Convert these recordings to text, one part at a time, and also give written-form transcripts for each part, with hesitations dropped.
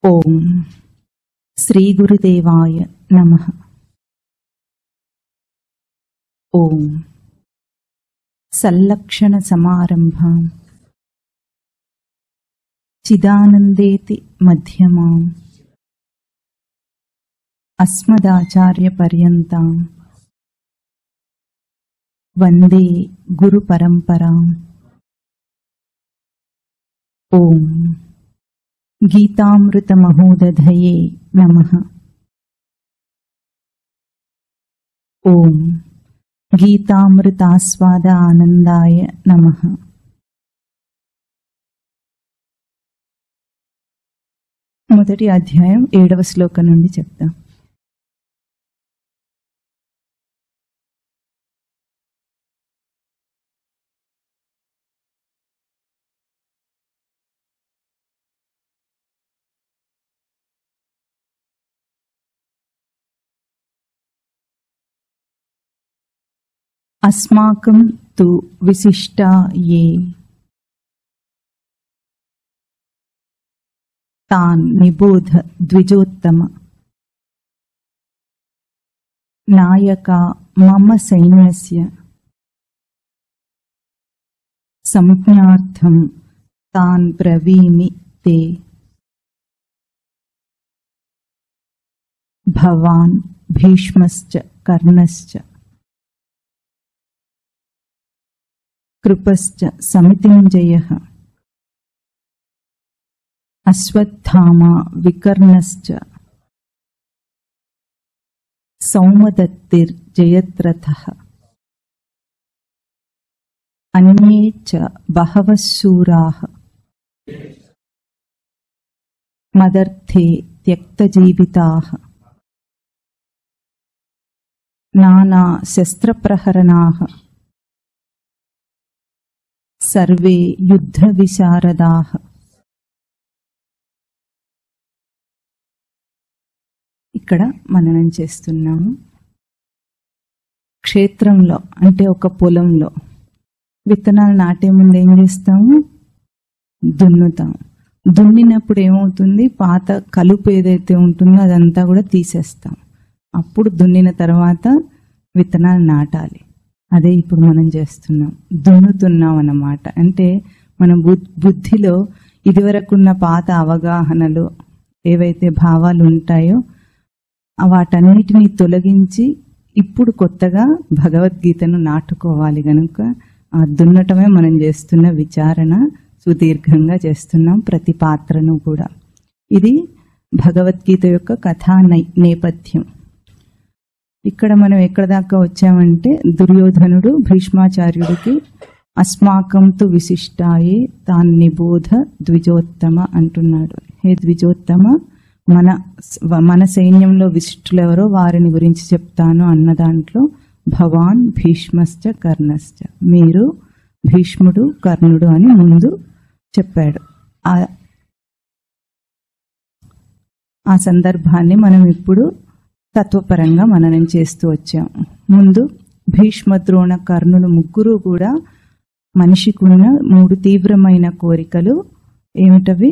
ఓం శ్రీ గురుదేవాయ నమః. ఓం సల్లక్షణ సమారంభాం చిదానందేతి మధ్యమాం అస్మదాచార్య పర్యంతాం వందే గురు పరంపరాం. ఓం గీతామృత మహోదధయే నమః. ఓం గీతామృతాస్వాద ఆనందాయ నమః. మొదటి అధ్యాయం 7వ శ్లోకం నుండి చెప్తాం. అస్మాకం తు విశిష్టా యే తాన్ నిబోధ ద్విజోత్తమ నాయకా మమ సైన్యస్య సంజ్ఞార్థం తాన్ బ్రవీమి తే. భవాన్ భీష్మశ్చ కర్ణశ్చ కృపశ్చ సమితింజయః అశ్వత్థామా వికర్ణశ్చ సౌమదత్తిర్జయద్రథః అన్యే చ బహవః శూరాః మదర్థే త్యక్తజీవితాః నానా శస్త్రప్రహరణాః సర్వే యుద్ధ విశారదాః. ఇక్కడ మననం చేస్తున్నాము. క్షేత్రంలో అంటే ఒక పొలంలో విత్తనాలు నాటే ముందు ఏం చేస్తాము? దున్నుతాం. దున్నినప్పుడు ఏమవుతుంది? పాత కలుపు ఏదైతే ఉంటుందో అదంతా కూడా తీసేస్తాం. అప్పుడు దున్నిన తర్వాత విత్తనాలు నాటాలి. అదే ఇప్పుడు మనం చేస్తున్నాం, దున్నుతున్నాం అన్నమాట. అంటే మన బుద్ధిలో ఇదివరకున్న పాత అవగాహనలు ఏవైతే భావాలు ఉంటాయో వాటన్నిటినీ తొలగించి ఇప్పుడు కొత్తగా భగవద్గీతను నాటుకోవాలి. గనుక ఆ దున్నటమే మనం చేస్తున్న విచారణ. సుదీర్ఘంగా చేస్తున్నాం ప్రతి పాత్రను కూడా. ఇది భగవద్గీత యొక్క కథా నేపథ్యం. ఇక్కడ మనం ఎక్కడ దాకా వచ్చామంటే దుర్యోధనుడు భీష్మాచార్యుడికి అస్మాకం తు విశిష్టాయే తాన్ నిబోధ ద్విజోత్తమ అంటున్నాడు. హే ద్విజోత్తమ, మన సైన్యంలో విశిష్టులెవరో వారిని గురించి చెప్తాను అన్న దాంట్లో భవాన్ భీష్మశ్చ కర్ణశ్చ, మీరు భీష్ముడు కర్ణుడు అని ముందు చెప్పాడు. ఆ సందర్భాన్ని మనం ఇప్పుడు తత్వపరంగా మననం చేస్తూ వచ్చాం. ముందు భీష్మ ద్రోణ కర్ణులు ముగ్గురు కూడా మనిషికి ఉన్న 3 తీవ్రమైన కోరికలు ఏమిటవి?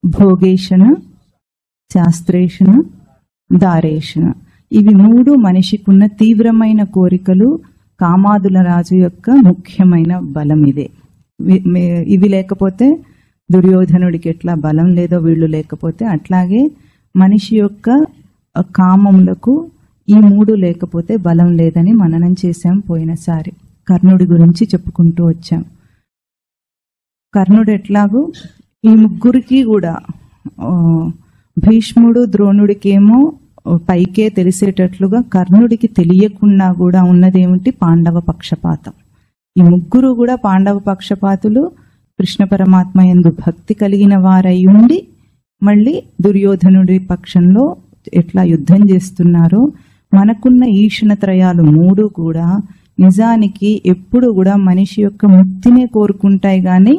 భోగేషణ, శాస్త్రేషణ, దారేషణ. ఇవి 3 మనిషికి ఉన్న తీవ్రమైన కోరికలు. కామాదుల రాజు యొక్క ముఖ్యమైన బలం ఇదే. ఇవి లేకపోతే దుర్యోధనుడికి ఎట్లా బలం లేదో వీళ్ళు లేకపోతే అట్లాగే మనిషి యొక్క కామములకు ఈ 3 లేకపోతే బలం లేదని మననం చేశాం పోయినసారి. కర్ణుడి గురించి చెప్పుకుంటూ వచ్చాం. కర్ణుడు ఎట్లాగూ ఈ ముగ్గురికి కూడా భీష్ముడు ద్రోణుడికేమో పైకే తెలిసేటట్లుగా కర్ణుడికి తెలియకుండా కూడా ఉన్నదేమిటి? పాండవ పక్షపాతం. ఈ ముగ్గురు కూడా పాండవ పక్షపాతులు. కృష్ణ పరమాత్మ యందు భక్తి కలిగిన వారై ఉండి మళ్ళీ దుర్యోధనుడి పక్షంలో ఎట్లా యుద్ధం చేస్తున్నారో మనకున్న ఈషణత్రయాలు 3 కూడా నిజానికి ఎప్పుడు కూడా మనిషి యొక్క ముక్తినే కోరుకుంటాయి గాని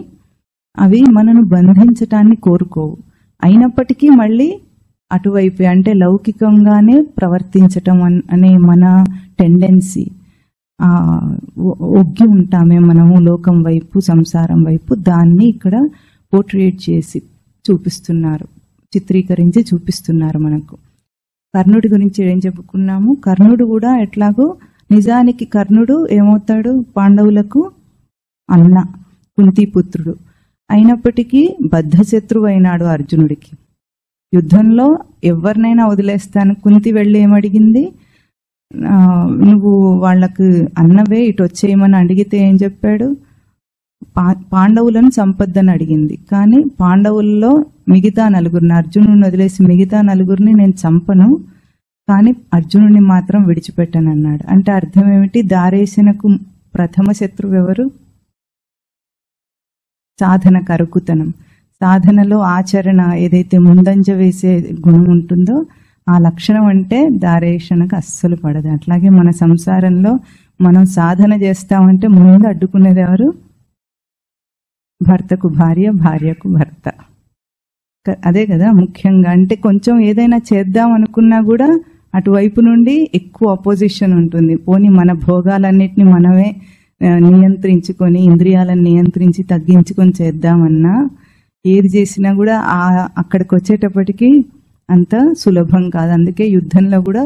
అవి మనను బంధించటాన్ని కోరుకోవు. అయినప్పటికీ మళ్ళీ అటువైపు అంటే లౌకికంగానే ప్రవర్తించటం అనే మన టెండెన్సీ ఒగ్గి ఉంటామే మనము లోకం వైపు, సంసారం వైపు. దాన్ని ఇక్కడ పోర్ట్రేట్ చేసి చూపిస్తున్నారు. చిత్రీకరించి చూపిస్తున్నారు మనకు. కర్ణుడి గురించి ఏం చెప్పుకున్నాము? కర్ణుడు కూడా ఎట్లాగో నిజానికి కర్ణుడు ఏమవుతాడు? పాండవులకు అన్న, కుంతిపుత్రుడు అయినప్పటికీ బద్ధశత్రువు అయినాడు అర్జునుడికి. యుద్ధంలో ఎవరినైనా వదిలేస్తాను. కుంతి వెళ్ళి ఏమడిగింది? నువ్వు వాళ్ళకు అన్నవే, ఇటు వచ్చేయమని అడిగితే ఏం చెప్పాడు? పాండవులను చంపొద్దని అడిగింది. కానీ పాండవుల్లో మిగతా నలుగురిని, అర్జునుడిని వదిలేసి మిగతా నలుగురిని నేను చంపను, కానీ అర్జునుడిని మాత్రం విడిచిపెట్టను అన్నాడు. అంటే అర్థం ఏమిటి? దారేశనకు ప్రథమ శత్రువు ఎవరు? సాధన కరుకుతనం. సాధనలో ఆచరణ ఏదైతే ముందంజ వేసే గుణం ఉంటుందో ఆ లక్షణం అంటే దారేషణకు అస్సలు పడదు. అట్లాగే మన సంసారంలో మనం సాధన చేస్తామంటే ముందు అడ్డుకునేది ఎవరు? భర్తకు భార్య, భార్యకు భర్త. అదే కదా ముఖ్యంగా. అంటే కొంచెం ఏదైనా చేద్దాం అనుకున్నా కూడా అటువైపు నుండి ఎక్కువ అపోజిషన్ ఉంటుంది. పోనీ మన భోగాలన్నిటిని మనమే నియంత్రించుకొని, ఇంద్రియాలను నియంత్రించి తగ్గించుకొని చేద్దామన్నా ఏది చేసినా కూడా అక్కడికి వచ్చేటప్పటికి అంత సులభం కాదు. అందుకే యుద్ధంలో కూడా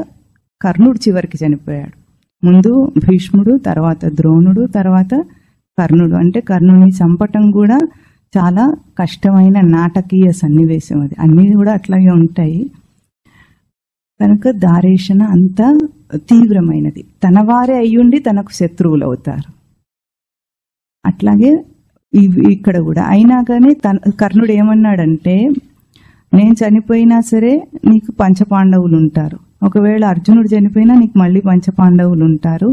కర్ణుడు చివరికి చనిపోయాడు. ముందు భీష్ముడు, తర్వాత ద్రోణుడు, తర్వాత కర్ణుడు. అంటే కర్ణుడిని చంపటం కూడా చాలా కష్టమైన నాటకీయ సన్నివేశం. అది అన్నీ కూడా అట్లాగే ఉంటాయి. కనుక దారేషణ అంత తీవ్రమైనది. తన వారే అయ్యుండి తనకు శత్రువులు అవుతారు. అట్లాగే ఇక్కడ కూడా అయినా కానీ కర్ణుడు ఏమన్నాడంటే, నేను చనిపోయినా సరే నీకు పంచపాండవులు ఉంటారు, ఒకవేళ అర్జునుడు చనిపోయినా నీకు మళ్ళీ పంచపాండవులు ఉంటారు,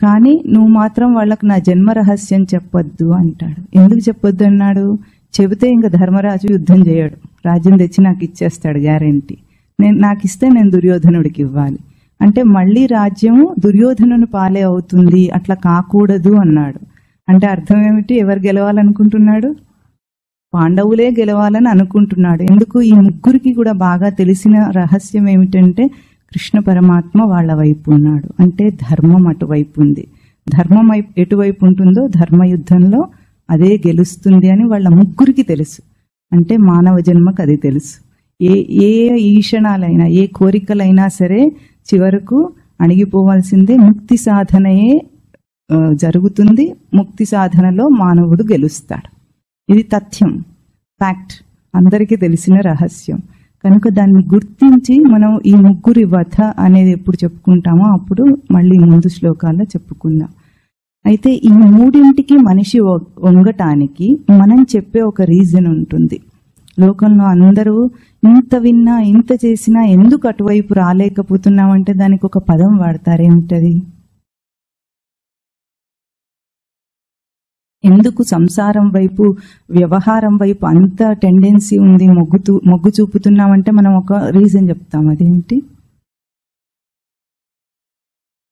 కానీ నువ్వు మాత్రం వాళ్ళకు నా జన్మ రహస్యం చెప్పొద్దు అంటాడు. ఎందుకు చెప్పొద్దు అన్నాడు? చెబితే ఇంకా ధర్మరాజు యుద్ధం చేయడు, రాజ్యం తెచ్చి నాకు ఇచ్చేస్తాడు గ్యారెంటీ. నాకు ఇస్తే నేను దుర్యోధనుడికి ఇవ్వాలి అంటే మళ్ళీ రాజ్యము దుర్యోధనుని పాలే అవుతుంది, అట్లా కాకూడదు అన్నాడు. అంటే అర్థం ఏమిటి? ఎవరు గెలవాలనుకుంటున్నాడు? పాండవులే గెలవాలని అనుకుంటున్నాడు. ఎందుకు? ఈ ముగ్గురికి కూడా బాగా తెలిసిన రహస్యం ఏమిటంటే కృష్ణ పరమాత్మ వాళ్ళ వైపు ఉన్నాడు. అంటే ధర్మం అటువైపు ఉంది. ధర్మం ఎటువైపు ఉంటుందో ధర్మయుద్ధంలో అదే గెలుస్తుంది అని వాళ్ళ ముగ్గురికి తెలుసు. అంటే మానవ జన్మకు అది తెలుసు. ఏ ఈషణాలైనా, ఏ కోరికలైనా సరే చివరకు అణిగిపోవాల్సిందే. ముక్తి సాధనయే జరుగుతుంది. ముక్తి సాధనలో మానవుడు గెలుస్తాడు. ఇది తథ్యం, ఫ్యాక్ట్, అందరికీ తెలిసిన రహస్యం. కనుక దాన్ని గుర్తించి మనం ఈ ముగ్గురి వధ అనేది ఎప్పుడు చెప్పుకుంటామో అప్పుడు మళ్ళీ ముందు శ్లోకాల్లో చెప్పుకుందాం. అయితే ఈ మూడింటికి మనిషి వంగటానికి మనం చెప్పే ఒక రీజన్ ఉంటుంది. లోకంలో అందరూ ఇంత విన్నా, ఇంత చేసినా ఎందుకు అటువైపు రాలేకపోతున్నామంటే దానికి ఒక పదం వాడతారు. ఏమిటది? ఎందుకు సంసారం వైపు, వ్యవహారం వైపు అంత టెండెన్సీ ఉంది, మొగ్గు చూపుతున్నామంటే మనం ఒక రీజన్ చెప్తాం. అదేంటి?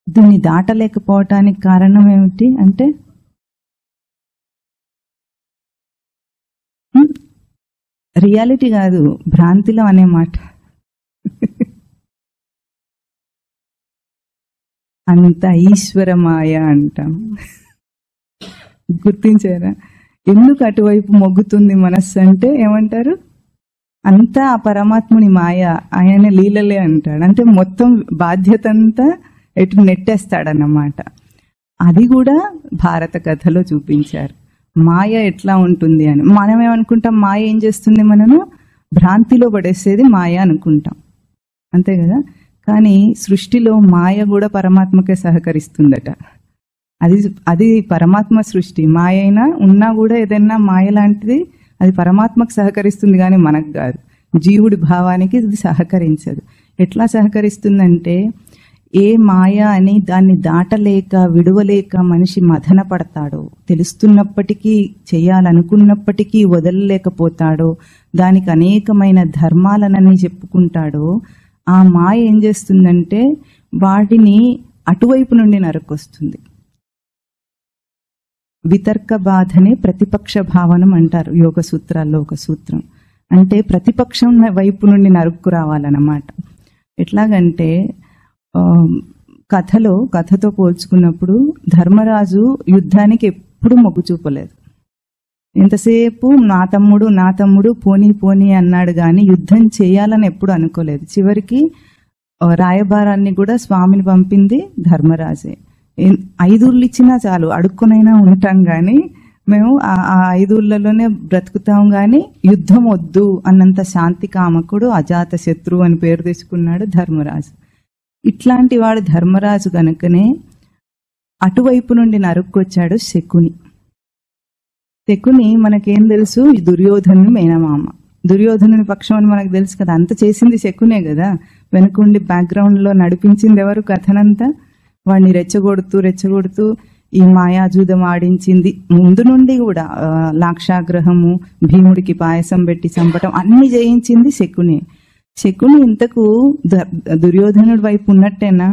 దీన్ని దాటలేకపోవటానికి కారణం ఏమిటి అంటే రియాలిటీ కాదు, భ్రాంతిలో అనే మాట. అంత ఈశ్వరమాయ అంటాం. గుర్తించారా? ఎందుకు అటువైపు మొగ్గుతుంది మనస్సు అంటే ఏమంటారు? అంతా ఆ పరమాత్ముని మాయ, ఆయన లీలలే అంటాడు. అంటే మొత్తం బాధ్యత అంతా ఎటు నెట్టేస్తాడన్నమాట. అది కూడా భారత కథలో చూపించారు. మాయ ఎట్లా ఉంటుంది అని. మనం ఏమనుకుంటాం? మాయ ఏం చేస్తుంది? మనము భ్రాంతిలో పడేసేది మాయ అనుకుంటాం, అంతే కదా. కానీ సృష్టిలో మాయ కూడా పరమాత్మకే సహకరిస్తుందట. అది పరమాత్మ సృష్టి. మాయ అయినా ఉన్నా కూడా ఏదైనా మాయ లాంటిది అది పరమాత్మకు సహకరిస్తుంది, కానీ మనకు కాదు. జీవుడి భావానికి ఇది సహకరించదు. ఎట్లా సహకరిస్తుందంటే ఏ మాయ అని దాన్ని దాటలేక, విడువలేక మనిషి మదన పడతాడో, తెలుస్తున్నప్పటికీ, చేయాలనుకున్నప్పటికీ వదలలేకపోతాడో, దానికి అనేకమైన ధర్మాలనని చెప్పుకుంటాడో, ఆ మాయ ఏం చేస్తుందంటే వాటిని అటువైపు నుండి నరకొస్తుంది. వితర్క బాధనే ప్రతిపక్ష భావనం అంటారు యోగ సూత్రాల్లో ఒక సూత్రం. అంటే ప్రతిపక్షం వైపు నుండి నరుక్కు రావాలన్నమాట. ఎట్లాగంటే కథతో పోల్చుకున్నప్పుడు ధర్మరాజు యుద్ధానికి ఎప్పుడు మొగ్గు చూపలేదు. ఎంతసేపు నా తమ్ముడు పోనీ పోనీ అన్నాడు కానీ యుద్ధం చేయాలని ఎప్పుడు అనుకోలేదు. చివరికి రాయబారాన్ని కూడా స్వామిని పంపింది ధర్మరాజే. 5 ఊళ్ళు ఇచ్చినా చాలు, అడుక్కునైనా ఉంటాం కానీ మేము ఆ 5 ఊళ్ళలోనే బ్రతుకుతాం కానీ యుద్ధం వద్దు అన్నంత శాంతి కామకుడు, అజాత శత్రువు అని పేరు తెచ్చుకున్నాడు ధర్మరాజు. ఇట్లాంటి వాడు ధర్మరాజు గనుకనే అటువైపు నుండి నరుక్కొచ్చాడు శకుని. శకుని మనకేం తెలుసు, దుర్యోధను మేనమామ. దుర్యోధనుని పక్షం అని మనకు తెలుసు కదా, అంత చేసింది శకునే కదా. వెనకుండి బ్యాక్గ్రౌండ్ లో నడిపించింది ఎవరు కథనంతా? వాడిని రెచ్చగొడుతూ ఈ మాయాజూదం ఆడించింది. ముందు నుండి కూడా లాక్షాగ్రహము, భీముడికి పాయసం పెట్టి చంపటం అన్ని చేయించింది శకుని. శకుని ఇంతకు దుర్యోధనుడి వైపు ఉన్నట్టేనా?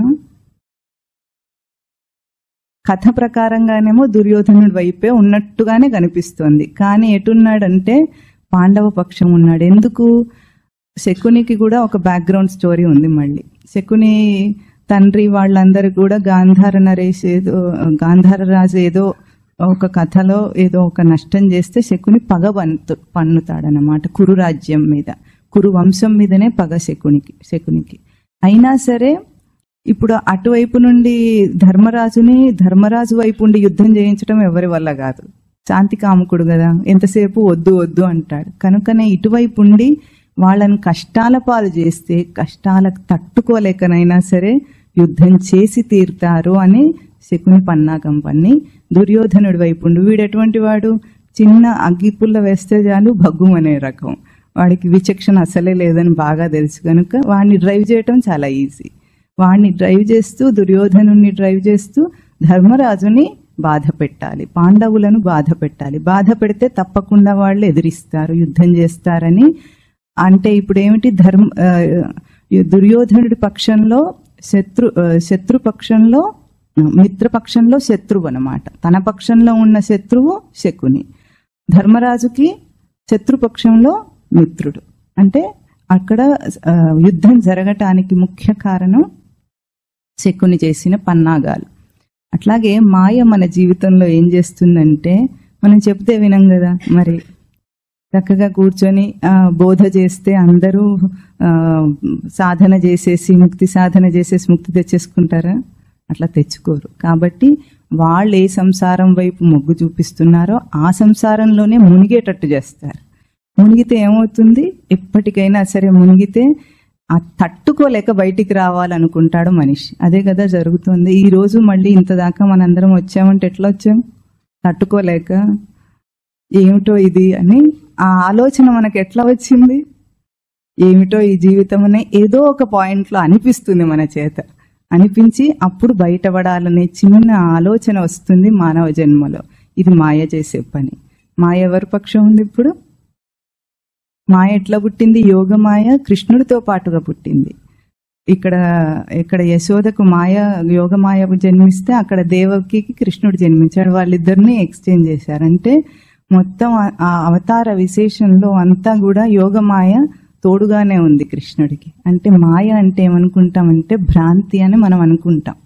కథ ప్రకారంగానేమో దుర్యోధనుడి వైపే ఉన్నట్టుగానే కనిపిస్తోంది. కానీ ఎటున్నాడంటే పాండవ పక్షం ఉన్నాడు. ఎందుకు? శకునికి కూడా ఒక బ్యాక్గ్రౌండ్ స్టోరీ ఉంది. మళ్ళీ శకుని తండ్రి వాళ్ళందరూ కూడా గాంధార రాజు ఏదో ఒక కథలో ఏదో ఒక నష్టం చేస్తే శకుని పగ పన్నుతాడనమాట కురు రాజ్యం మీద, కురు వంశం మీదనే పగ శకునికి. అయినా సరే ఇప్పుడు అటువైపు నుండి ధర్మరాజు వైపు ఉండి యుద్ధం చేయించడం ఎవరి వల్ల కాదు. శాంతి కాముకుడు కదా, ఎంతసేపు వద్దు అంటాడు. కనుకనే ఇటువైపు ఉండి వాళ్ళని కష్టాల పాలు చేస్తే కష్టాలకు తట్టుకోలేకనైనా సరే యుద్ధం చేసి తీరుతారు అని శకుని పన్నాగం పన్ని దుర్యోధనుడి వైపు ఉండి, వీడు ఎటువంటి వాడు, చిన్న అగ్గిపుల్ల వేస్తే చాలు భగ్గుమనే రకం. వాడికి విచక్షణ అసలే లేదని బాగా తెలుసు కనుక వాడిని డ్రైవ్ చేయటం చాలా ఈజీ. వాడిని డ్రైవ్ చేస్తూ, దుర్యోధనుని డ్రైవ్ చేస్తూ ధర్మరాజుని బాధ పెట్టాలి, పాండవులను బాధ పెట్టాలి. బాధ పెడితే తప్పకుండా వాళ్ళు ఎదిరిస్తారు, యుద్ధం చేస్తారని. అంటే ఇప్పుడు ఏమిటి, దుర్యోధనుడి పక్షంలో శత్రు పక్షంలో మిత్రపక్షంలో శత్రువు అనమాట. తన పక్షంలో ఉన్న శత్రువు శకుని, ధర్మరాజుకి శత్రుపక్షంలో మిత్రుడు. అంటే అక్కడ యుద్ధం జరగటానికి ముఖ్య కారణం శకుని చేసిన పన్నాగాలు. అట్లాగే మాయ మన జీవితంలో ఏం చేస్తుందంటే, మనం చెప్తే వినం కదా, మరి చక్కగా కూర్చొని బోధ చేస్తే అందరూ సాధన చేసేసి ముక్తి తెచ్చేసుకుంటారా? అట్లా తెచ్చుకోరు. కాబట్టి వాళ్ళు ఏ సంసారం వైపు మొగ్గు చూపిస్తున్నారో ఆ సంసారంలోనే మునిగేటట్టు చేస్తారు. మునిగితే ఏమవుతుంది, ఎప్పటికైనా సరే మునిగితే ఆ తట్టుకోలేక బయటికి రావాలనుకుంటాడు మనిషి. అదే కదా జరుగుతుంది. ఈ రోజు మళ్ళీ ఇంత దాకా మనందరం వచ్చామంటే ఎట్లా వచ్చాం? తట్టుకోలేక, ఏమిటో ఇది అని ఆ ఆలోచన మనకు ఎట్లా వచ్చింది? ఏమిటో ఈ జీవితం అనే ఏదో ఒక పాయింట్లో అనిపిస్తుంది మన చేత. అనిపించి అప్పుడు బయటపడాలనే చిన్న ఆలోచన వస్తుంది మానవ జన్మలో. ఇది మాయ చేసే పని. మాయ ఎవరి పక్షం ఉంది ఇప్పుడు? మాయ ఎట్లా పుట్టింది? యోగమాయ కృష్ణుడితో పాటుగా పుట్టింది. ఇక్కడ యశోదకు యోగమాయ జన్మిస్తే అక్కడ దేవకికి కృష్ణుడు జన్మించాడు. వాళ్ళిద్దరిని ఎక్స్చేంజ్ చేశారంటే మొత్తం ఆ అవతార విశేషంలో అంతా కూడా యోగమాయ తోడుగానే ఉంది కృష్ణుడికి. అంటే మాయ అంటే ఏమనుకుంటామంటే భ్రాంతి అని మనం అనుకుంటాం.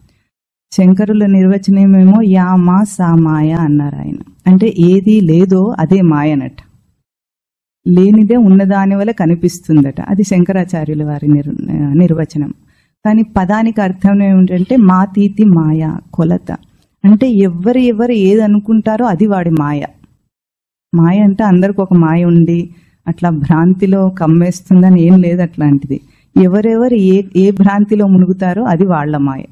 శంకరుల నిర్వచనమేమో యామా సా మాయ అన్నారు ఆయన. అంటే ఏది లేదో అదే మాయనట, లేనిదే ఉన్నదాని వల్ల కనిపిస్తుందట. అది శంకరాచార్యుల వారి నిర్వచనం. కానీ పదానికి అర్థం ఏమిటంటే మాతీతి మాయ, కొలత. అంటే ఎవరు ఏది అనుకుంటారో అది వాడి మాయ. మాయ అంటే అందరికి ఒక మాయ ఉండి అట్లా భ్రాంతిలో కమ్మేస్తుందని ఏం లేదు అట్లాంటిది. ఎవరెవరు ఏ భ్రాంతిలో మునుగుతారో అది వాళ్ళ మాయ.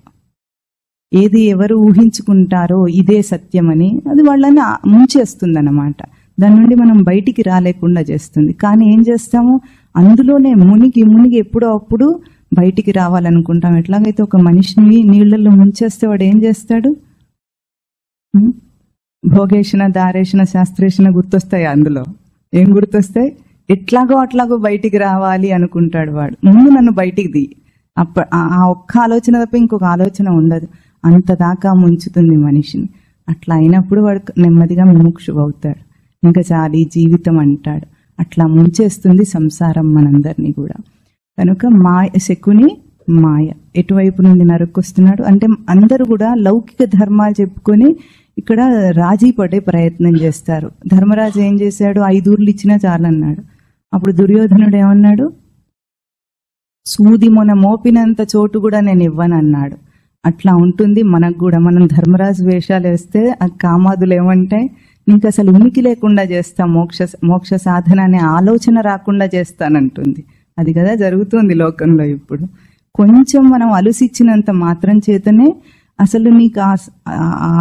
ఏది ఎవరు ఊహించుకుంటారో ఇదే సత్యమని అది వాళ్ళని ముంచేస్తుందన్నమాట. దాని నుండి మనం బయటికి రాలేకుండా చేస్తుంది. కానీ ఏం చేస్తాము, అందులోనే మునిగి ఎప్పుడో అప్పుడు బయటికి రావాలనుకుంటాం. ఎట్లాగైతే ఒక మనిషిని నీళ్లలో ముంచేస్తే వాడు ఏం చేస్తాడు? భోగేషణ, దారేషణ, శాస్త్రేషణ గుర్తొస్తాయి. అందులో ఏం గుర్తొస్తాయి? అట్లాగో బయటికి రావాలి అనుకుంటాడు వాడు. ముందు నన్ను బయటికి ది. ఆ ఒక్క ఆలోచన తప్ప ఇంకొక ఆలోచన ఉండదు. అంతదాకా ముంచుతుంది మనిషిని. అట్లా అయినప్పుడు వాడు నెమ్మదిగా ముముక్షువు అవుతాడు. ఇంకా చాలి జీవితం అంటాడు. అట్లా ముంచేస్తుంది సంసారం మనందరినీ కూడా. కనుక శకుని మాయ ఎటువైపు నుండి నరుక్కొస్తున్నాడు అంటే అందరూ కూడా లౌకిక ధర్మాలు చెప్పుకొని ఇక్కడ రాజీ పడే ప్రయత్నం చేస్తారు. ధర్మరాజు ఏం చేశాడు, 5 ఊర్లు ఇచ్చినా చాలన్నాడు. అప్పుడు దుర్యోధనుడు ఏమన్నాడు, సూది మొన మోపినంత చోటు కూడా నేను ఇవ్వనన్నాడు. అట్లా ఉంటుంది మనకు కూడా. మనం ధర్మరాజు వేషాలు వేస్తే ఆ కామాదులు ఏమంటే నీకు అసలు ఉనికి లేకుండా చేస్తా, మోక్ష సాధన అనే ఆలోచన రాకుండా చేస్తానంటుంది. అది కదా జరుగుతుంది లోకంలో ఇప్పుడు. కొంచెం మనం అలుసిచ్చినంత మాత్రం చేతనే అసలు నీకు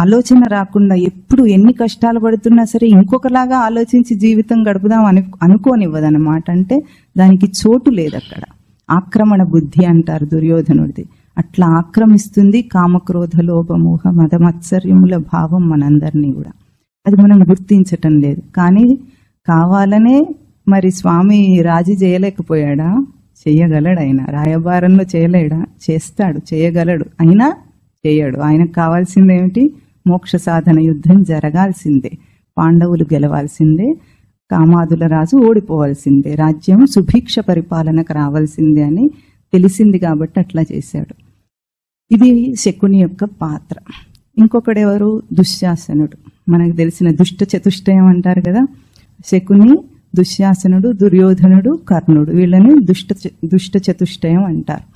ఆలోచన రాకుండా, ఎప్పుడు ఎన్ని కష్టాలు పడుతున్నా సరే ఇంకొకలాగా ఆలోచించి జీవితం గడుపుదాం అనుకోనివ్వదన్నమాట. అంటే దానికి చోటు లేదు అక్కడ. ఆక్రమణ బుద్ధి అంటారు దుర్యోధనుడిది. అట్లా ఆక్రమిస్తుంది కామక్రోధ లోభ మోహ మదమత్సర్యముల భావం మనందరినీ కూడా. అది మనం గుర్తించటం లేదు. కానీ కావాలనే మరి స్వామి రాజీ చేయలేకపోయాడా? చెయ్యగలడు. ఆయన రాయబారంలో చేయలేడా? చేస్తాడు, చేయగలడు. అయినా చేయడు. ఆయనకు కావాల్సిందేమిటి? మోక్ష సాధన యుద్ధం జరగాల్సిందే, పాండవులు గెలవాల్సిందే, కామాదుల రాజు ఓడిపోవాల్సిందే, రాజ్యం సుభిక్ష పరిపాలనకు రావాల్సిందే అని తెలిసింది కాబట్టి అట్లా చేశాడు. ఇది శకుని యొక్క పాత్ర. ఇంకొకడెవరు? దుశ్శాసనుడు. మనకు తెలిసిన దుష్ట చతుష్టయం అంటారు కదా. శకుని, దుశ్శాసనుడు, దుర్యోధనుడు, కర్ణుడు, వీళ్ళని దుష్ట చతుష్టయం అంటారు.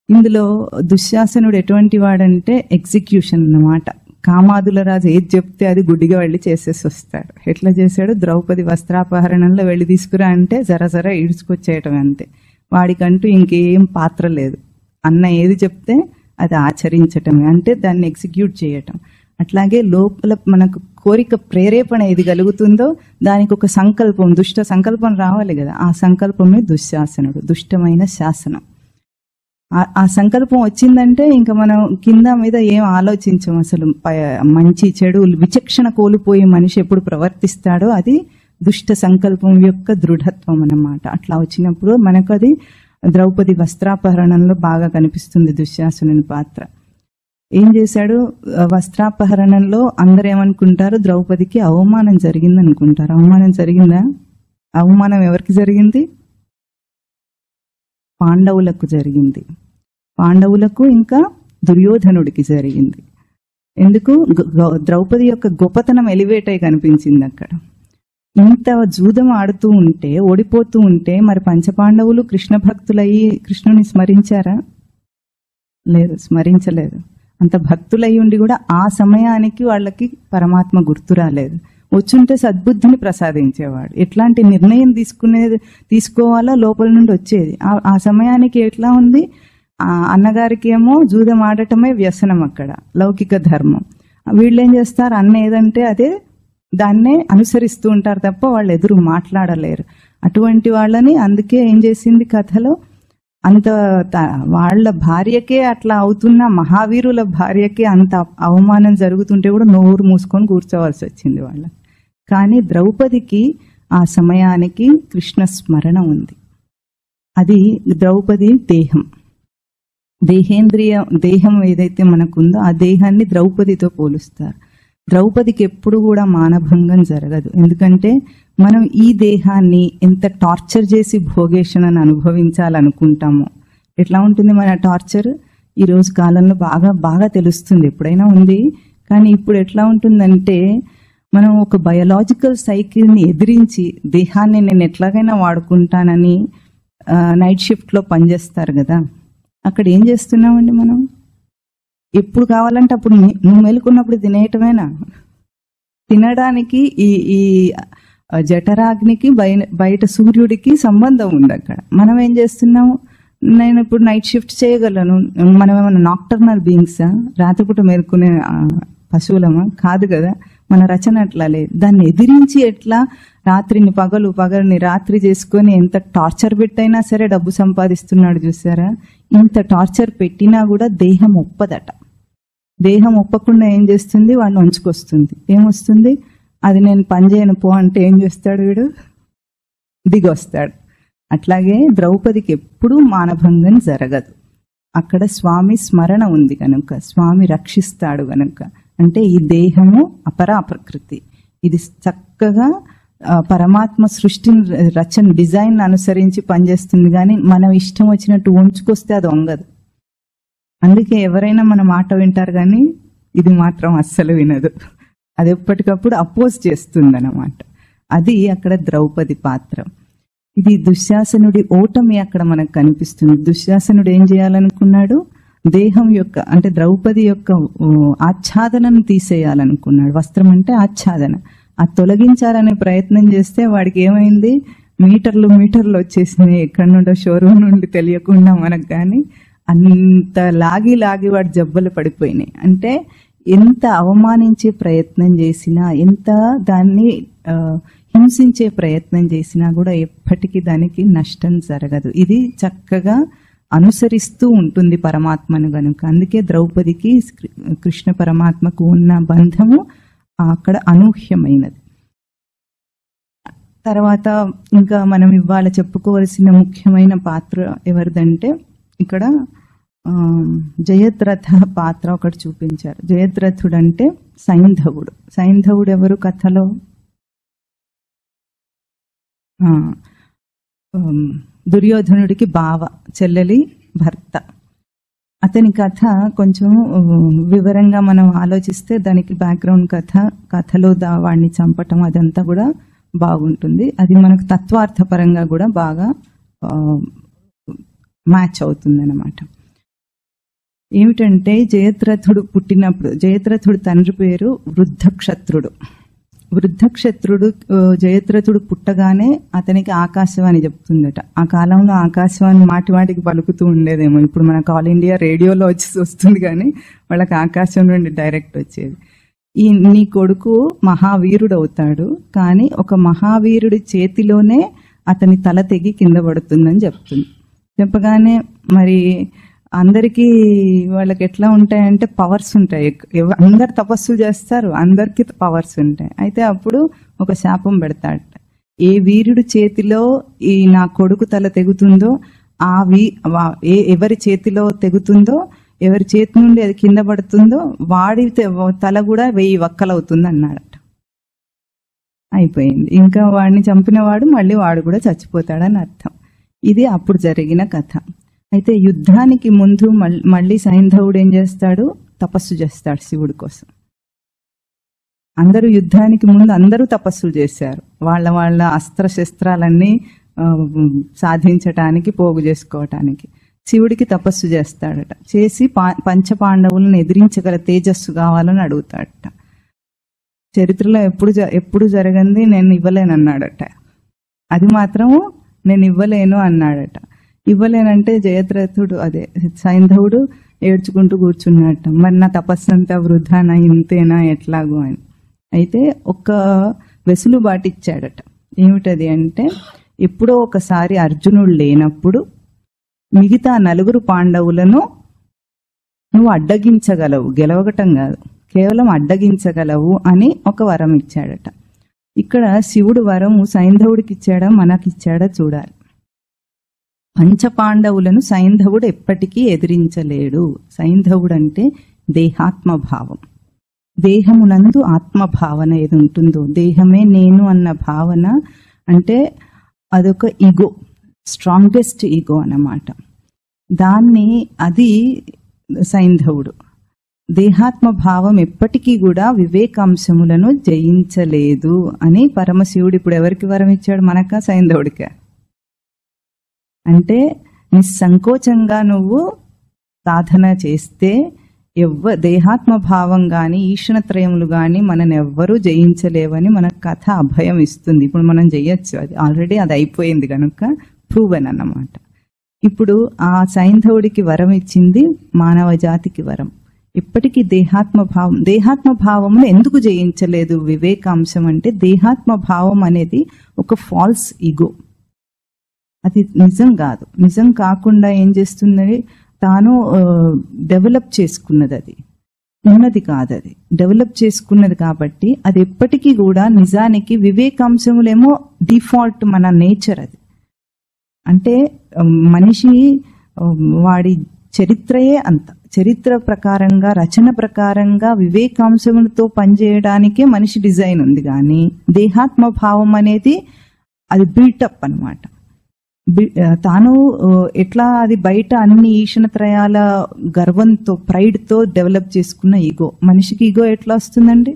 ఇందులో దుశ్శాసనుడు ఎటువంటి వాడంటే ఎగ్జిక్యూషన్ అన్నమాట. కామాదుల రాజు ఏది చెప్తే అది గుడ్డిగా వెళ్ళి చేసేసి వస్తాడు. ఎట్లా చేశాడు? ద్రౌపది వస్త్రాపహరణంలో వెళ్ళి తీసుకురా అంటే జర ఈడ్చుకొచ్చేయటం అంతే. వాడికంటూ ఇంకేం పాత్ర లేదు. అన్న ఏది చెప్తే అది ఆచరించటమే, అంటే దాన్ని ఎగ్జిక్యూట్ చేయటం. అట్లాగే లోపల మనకు కోరిక ప్రేరేపణ ఏది కలుగుతుందో దానికి ఒక సంకల్పం, దుష్ట సంకల్పం రావాలి కదా. ఆ సంకల్పమే దుశ్శాసనుడు, దుష్టమైన శాసనం. ఆ సంకల్పం వచ్చిందంటే ఇంకా మనం కింద మీద ఏం ఆలోచించం. అసలు మంచి చెడు విచక్షణ కోల్పోయి మనిషి ఎప్పుడు ప్రవర్తిస్తాడో అది దుష్ట సంకల్పం యొక్క దృఢత్వం అన్నమాట. అట్లా వచ్చినప్పుడు మనకు అది ద్రౌపది వస్త్రాపహరణంలో బాగా కనిపిస్తుంది దుశ్శాసనుని పాత్ర. ఏం చేశాడు? వస్త్రాపహరణంలో అందరు ఏమనుకుంటారు? ద్రౌపదికి అవమానం జరిగింది అనుకుంటారు. అవమానం జరిగిందా? అవమానం ఎవరికి జరిగింది? పాండవులకు జరిగింది. పాండవులకు ఇంకా దుర్యోధనుడికి జరిగింది. ఎందుకు? ద్రౌపది యొక్క గొప్పతనం ఎలివేట్ అయి కనిపించింది అక్కడ. ఇంత జూదం ఆడుతూ ఉంటే, ఓడిపోతూ ఉంటే మరి పంచపాండవులు కృష్ణ భక్తులయ్యి కృష్ణుని స్మరించారా? లేదు, స్మరించలేదు. అంత భక్తులయ్యి ఉండి కూడా ఆ సమయానికి వాళ్ళకి పరమాత్మ గుర్తు రాలేదు. వచ్చుంటే సద్బుద్ధిని ప్రసాదించేవాడు. ఎట్లాంటి నిర్ణయం తీసుకోవాలో లోపల నుండి వచ్చేది. ఆ సమయానికి ఎట్లా ఉంది? అన్నగారికి ఏమో జూదం ఆడటమే వ్యసనం అక్కడ, లౌకిక ధర్మం. వీళ్ళు ఏం చేస్తారు? అన్న ఏదంటే అదే దాన్నే అనుసరిస్తూ ఉంటారు తప్ప వాళ్ళు ఎదురు మాట్లాడలేరు. అటువంటి వాళ్ళని అందుకే ఏం చేసింది కథలో, అంత వాళ్ళ భార్యకే అట్లా అవుతున్న మహావీరుల భార్యకే అంత అవమానం జరుగుతుంటే కూడా నోరు మూసుకొని కూర్చోవలసి వచ్చింది వాళ్ళ. కానీ ద్రౌపదికి ఆ సమయానికి కృష్ణ స్మరణ ఉంది. అది ద్రౌపది దేహం ఏదైతే మనకుందో ఆ దేహాన్ని ద్రౌపదితో పోలుస్తారు. ద్రౌపదికి ఎప్పుడు కూడా మానభంగం జరగదు. ఎందుకంటే మనం ఈ దేహాన్ని ఎంత టార్చర్ చేసి భోగేషణను అనుభవించాలనుకుంటామో, ఎట్లా ఉంటుంది మన టార్చర్? ఈ రోజు కాలంలో బాగా తెలుస్తుంది. ఎప్పుడైనా ఉంది, కానీ ఇప్పుడు ఎట్లా ఉంటుందంటే మనం ఒక బయోలాజికల్ సైకిల్ని ఎదిరించి దేహాన్ని నేను ఎట్లాగైనా వాడుకుంటానని నైట్ షిఫ్ట్లో పనిచేస్తారు కదా. అక్కడ ఏం చేస్తున్నామండి మనం? ఎప్పుడు కావాలంటే అప్పుడు నువ్వు మేలుకున్నప్పుడు తినేయటమేనా? తినడానికి ఈ జఠరాగ్నికి బయట సూర్యుడికి సంబంధం ఉంది అక్కడ. మనం ఏం చేస్తున్నాము? నేను ఇప్పుడు నైట్ షిఫ్ట్ చేయగలను. మనం ఏమైనా నాక్టర్నల్ బీయింగ్సా? రాత్రిపూట మేలుకునే పశువులమా? కాదు కదా. మన రచన అట్లా లేదు. దాన్ని ఎదిరించి ఎట్లా రాత్రిని పగలుని రాత్రి చేసుకొని ఎంత టార్చర్ పెట్టైనా సరే డబ్బు సంపాదిస్తున్నాడు చూసారా. ఇంత టార్చర్ పెట్టినా కూడా దేహం ఒప్పదట. దేహం ఒప్పకుండా ఏం చేస్తుంది? వాడిని ఉంచుకొస్తుంది. ఏమొస్తుంది? అది నేను పని చేయను పో అంటే ఏం చేస్తాడు వీడు? దిగొస్తాడు. అట్లాగే ద్రౌపదికి ఎప్పుడూ మానభంగం జరగదు. అక్కడ స్వామి స్మరణ ఉంది కనుక, స్వామి రక్షిస్తాడు కనుక. అంటే ఈ దేహము అపరా ప్రకృతి, ఇది చక్కగా పరమాత్మ సృష్టిని రచన డిజైన్ అనుసరించి పనిచేస్తుంది. కానీ మనం ఇష్టం వచ్చినట్టు ఉంచుకొస్తే అది వంగదు. అందుకే ఎవరైనా మన మాట వింటారు కానీ ఇది మాత్రం అస్సలు వినదు. అది ఎప్పటికప్పుడు అపోజ్ చేస్తుందన్నమాట. అది అక్కడ ద్రౌపది పాత్ర. ఇది దుశ్శాసనుడి ఓటమి అక్కడ మనకు కనిపిస్తుంది. దుశ్శాసనుడు ఏం చేయాలనుకున్నాడు? దేహం యొక్క అంటే ద్రౌపది యొక్క ఆచ్ఛాదనను తీసేయాలనుకున్నాడు. వస్త్రం అంటే ఆచ్ఛాదన. ఆ తొలగించాలనే ప్రయత్నం చేస్తే వాడికి ఏమైంది? మీటర్లు వచ్చేసినాయి. ఎక్కడి నుండో షోరూమ్ నుండి తెలియకుండా మనకు. కానీ అంత లాగి వాడి జబ్బలు పడిపోయినాయి. అంటే ఎంత అవమానించే ప్రయత్నం చేసినా, ఎంత దాన్ని హింసించే ప్రయత్నం చేసినా కూడా ఎప్పటికీ దానికి నష్టం జరగదు. ఇది చక్కగా అనుసరిస్తూ ఉంటుంది పరమాత్మను గనుక. అందుకే ద్రౌపదికి కృష్ణ పరమాత్మకు ఉన్న బంధము అక్కడ అనూహ్యమైనది. తర్వాత ఇంకా మనం ఇవాళ చెప్పుకోవలసిన ముఖ్యమైన పాత్ర ఎవరిదంటే ఇక్కడ జయద్రథ పాత్ర ఒకటి చూపించారు. జయద్రథుడు అంటే సైంధవుడు. సైంధవుడు ఎవరు కథలో? దుర్యోధనుడికి బావ, చెల్లెలి భర్త. అతని కథ కొంచెం వివరంగా మనం ఆలోచిస్తే దానికి బ్యాక్గ్రౌండ్ కథలో వాడిని చంపటం అదంతా కూడా బాగుంటుంది. అది మనకు తత్వార్థపరంగా కూడా బాగా మ్యాచ్ అవుతుంది అన్నమాట. ఏమిటంటే జయద్రథుడు పుట్టినప్పుడు, జయద్రథుడు తండ్రి పేరు వృద్ధక్షత్రుడు. వృద్ధక్షత్రుడు జయద్రథుడు పుట్టగానే అతనికి ఆకాశవాణి చెప్తుందట. ఆ కాలంలో ఆకాశవాణి మాటికి పలుకుతూ ఉండేదేమో. ఇప్పుడు మనకు ఆల్ ఇండియా రేడియోలో వస్తుంది, కానీ వాళ్ళకి ఆకాశం నుండి డైరెక్ట్ వచ్చేది. నీ కొడుకు మహావీరుడు అవుతాడు, కానీ ఒక మహావీరుడి చేతిలోనే అతని తల తెగి కింద పడుతుందని చెప్తుంది. చెప్పగానే మరి అందరికీ వాళ్ళకి ఎట్లా ఉంటాయంటే పవర్స్ ఉంటాయి. అందరు తపస్సు చేస్తారు, అందరికి పవర్స్ ఉంటాయి. అయితే అప్పుడు ఒక శాపం పెడతాడు. ఏ వీరుడి చేతిలో ఈ నా కొడుకు తల తెగుతుందో, ఎవరి చేతిలో తెగుతుందో, ఎవరి చేతి నుండి అది కింద పడుతుందో వాడి తల కూడా 1000 వక్కలవుతుంది అన్నాడట. అయిపోయింది. ఇంకా వాడిని చంపిన వాడు మళ్ళీ వాడు కూడా చచ్చిపోతాడని అర్థం. ఇది అప్పుడు జరిగిన కథ. అయితే యుద్ధానికి ముందు మళ్ళీ సైంధవుడు ఏం చేస్తాడు? తపస్సు చేస్తాడు శివుడి కోసం. అందరూ యుద్ధానికి ముందు అందరూ తపస్సులు చేశారు. వాళ్ళ అస్త్రశస్త్రాలన్నీ సాధించటానికి, పోగు చేసుకోవటానికి. శివుడికి తపస్సు చేస్తాడట. చేసి పంచపాండవులను ఎదిరించగల తేజస్సు కావాలని అడుగుతాడట. చరిత్రలో ఎప్పుడు జరగంది నేను ఇవ్వలేనన్నాడట. అది మాత్రము నేను ఇవ్వలేను అన్నాడట. ఇవ్వలేనంటే జయద్రథుడు సైంధవుడు ఏడ్చుకుంటూ కూర్చున్నట్ట. మరి నా తపస్సు అంతా వృధానా, ఇంతేనా, ఎట్లాగో అని. అయితే ఒక వెసులుబాటు ఇచ్చాడట. ఏమిటది అంటే, ఎప్పుడో ఒకసారి అర్జునుడు లేనప్పుడు మిగతా 4 పాండవులను నువ్వు అడ్డగించగలవు, గెలవగటం కాదు, కేవలం అడ్డగించగలవు అని ఒక వరం ఇచ్చాడట. ఇక్కడ శివుడు వరము సైంధవుడికి ఇచ్చాడా మనకిచ్చాడా చూడాలి. పంచపాండవులను సైంధవుడు ఎప్పటికీ ఎదిరించలేడు. సైంధవుడు అంటే దేహాత్మభావం. దేహమునందు ఆత్మభావన ఏది ఉంటుందో, దేహమే నేను అన్న భావన అంటే అదొక ఈగో, స్ట్రాంగెస్ట్ ఈగో అన్నమాట. అది సైంధవుడు. దేహాత్మ భావం ఎప్పటికీ కూడా వివేకాంశములను జయించలేదు అని పరమశివుడు ఇప్పుడు ఎవరికి వరం ఇచ్చాడు? మనక సైంధవుడిక? అంటే నిస్సంకోచంగా నువ్వు సాధన చేస్తే దేహాత్మ భావం గాని ఈశ్వరత్రయములు గాని మనని ఎవ్వరూ జయించలేవని మన కథ అభయం ఇస్తుంది. ఇప్పుడు మనం చెయ్యొచ్చు, అది ఆల్రెడీ అది అయిపోయింది కనుక ప్రూవెన్ అన్నమాట. ఇప్పుడు ఆ సైంధవుడికి వరం ఇచ్చింది మానవ జాతికి వరం. ఇప్పటికీ దేహాత్మ భావమును ఎందుకు జయించలేదు వివేకాంశం అంటే, దేహాత్మ భావం అనేది ఒక ఫాల్స్ ఈగో, అది నిజం కాదు. నిజం కాకుండా ఏం చేస్తుందని తాను డెవలప్ చేసుకున్నది, అది ఉన్నది కాదు, అది డెవలప్ చేసుకున్నది. కాబట్టి అది ఎప్పటికీ కూడా నిజానికి వివేకాంశములేమో డిఫాల్ట్ మన నేచర్. అది అంటే మనిషి వాడి చరిత్రయే అంత, చరిత్ర ప్రకారంగా రచన ప్రకారంగా వివేకాంశములతో పనిచేయడానికే మనిషి డిజైన్ ఉంది. కానీ దేహాత్మ భావం అనేది అది బిల్టప్ అన్నమాట. తాను ఎట్లా అది బయట అన్ని ఈషణత్రయాల గర్వంతో ప్రైడ్తో డెవలప్ చేసుకున్న ఈగో. మనిషికి ఈగో ఎట్లా వస్తుందండి?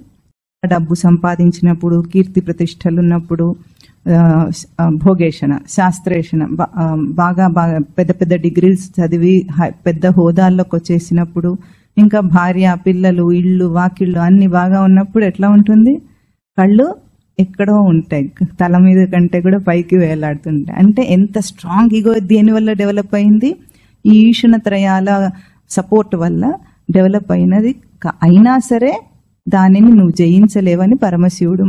డబ్బు సంపాదించినప్పుడు, కీర్తి ప్రతిష్టలు ఉన్నప్పుడు, భోగేషణ, శాస్త్రేషణ, బాగా బాగా పెద్ద పెద్ద డిగ్రీస్ చదివి పెద్ద హోదాల్లోకి వచ్చేసినప్పుడు, ఇంకా భార్య, పిల్లలు, ఇళ్ళు, వాకిళ్ళు అన్ని బాగా ఉన్నప్పుడు ఎట్లా ఉంటుంది? కళ్ళు ఎక్కడో ఉంటాయి, తల మీద కంటే కూడా పైకి వేలాడుతుంటాయి. అంటే ఎంత స్ట్రాంగ్ ఈగో దేనివల్ల డెవలప్ అయింది? ఈ ఈషణత్రయాల సపోర్ట్ వల్ల డెవలప్ అయినది. అయినా సరే దానిని నువ్వు జయించలేవని పరమశివుడు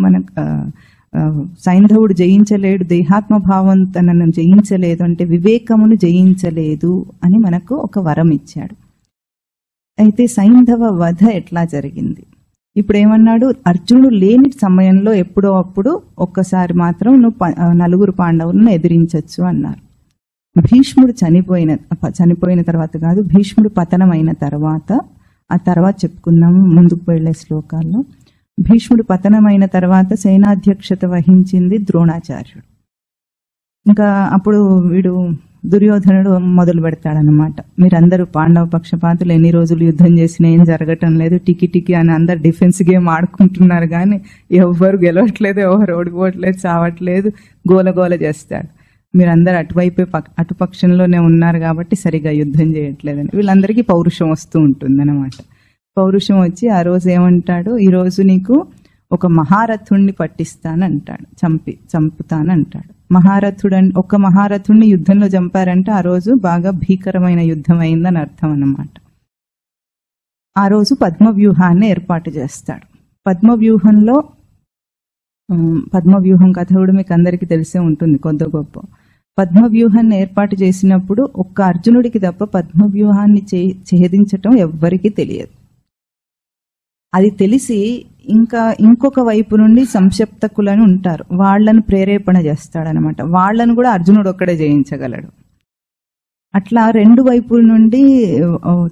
సైంధవుడు జయించలేడు, దేహాత్మభావం తనను జయించలేదు అంటే వివేకమును జయించలేదు అని మనకు ఒక వరం ఇచ్చాడు. అయితే సైంధవ వధ ఎట్లా జరిగింది? ఇప్పుడు ఏమన్నాడు? అర్జునుడు లేని సమయంలో ఎప్పుడో అప్పుడు ఒక్కసారి మాత్రం నువ్వు 4 పాండవులను ఎదిరించవచ్చు అన్నారు. భీష్ముడు చనిపోయిన తర్వాత కాదు, భీష్ముడు పతనమైన తర్వాత, ఆ తర్వాత చెప్పుకున్నాము ముందుకు వెళ్లే శ్లోకాల్లో. భీష్ముడు పతనమైన తర్వాత సేనాధ్యక్షత వహించింది ద్రోణాచార్యుడు. ఇంకా అప్పుడు వీడు దుర్యోధనుడు మొదలు పెడతాడనమాట. మీరందరూ పాండవ పక్షపాతులు ఎన్ని రోజులు యుద్ధం చేసినా ఏం జరగటం లేదు, టికి అని అందరు డిఫెన్స్ గేమ్ ఆడుకుంటున్నారు కానీ ఎవరు గెలవట్లేదు, ఎవరు ఓడిపోవట్లేదు, చావట్లేదు, గోలగోల చేస్తాడు. మీరందరూ అటువైపే అటుపక్షంలోనే ఉన్నారు కాబట్టి సరిగా యుద్ధం చేయట్లేదని వీళ్ళందరికీ పౌరుషం వస్తూ ఉంటుంది అనమాట. పౌరుషం వచ్చి ఆ రోజు ఏమంటాడు? ఈరోజు నీకు ఒక మహారథుణ్ణి పట్టిస్తానంటాడు, చంపుతానంటాడు. ఒక మహారథుణ్ణి యుద్ధంలో చంపారంటే ఆ రోజు బాగా భీకరమైన యుద్ధం అయిందని అర్థం అన్నమాట. ఆ రోజు పద్మవ్యూహాన్ని ఏర్పాటు చేస్తాడు. పద్మవ్యూహం కథ కూడా మీకు అందరికీ తెలిసే ఉంటుంది కొద్ది గొప్ప. పద్మవ్యూహాన్ని ఏర్పాటు చేసినప్పుడు ఒక్క అర్జునుడికి తప్ప పద్మవ్యూహాన్ని ఛేదించటం ఎవ్వరికీ తెలియదు. అది తెలిసి ఇంకొక వైపు నుండి సంక్షప్తకులను ఉంటారు, వాళ్లను ప్రేరేపణ చేస్తాడనమాట. వాళ్లను కూడా అర్జునుడు ఒక్కడే జయించగలడు. అట్లా 2 వైపుల నుండి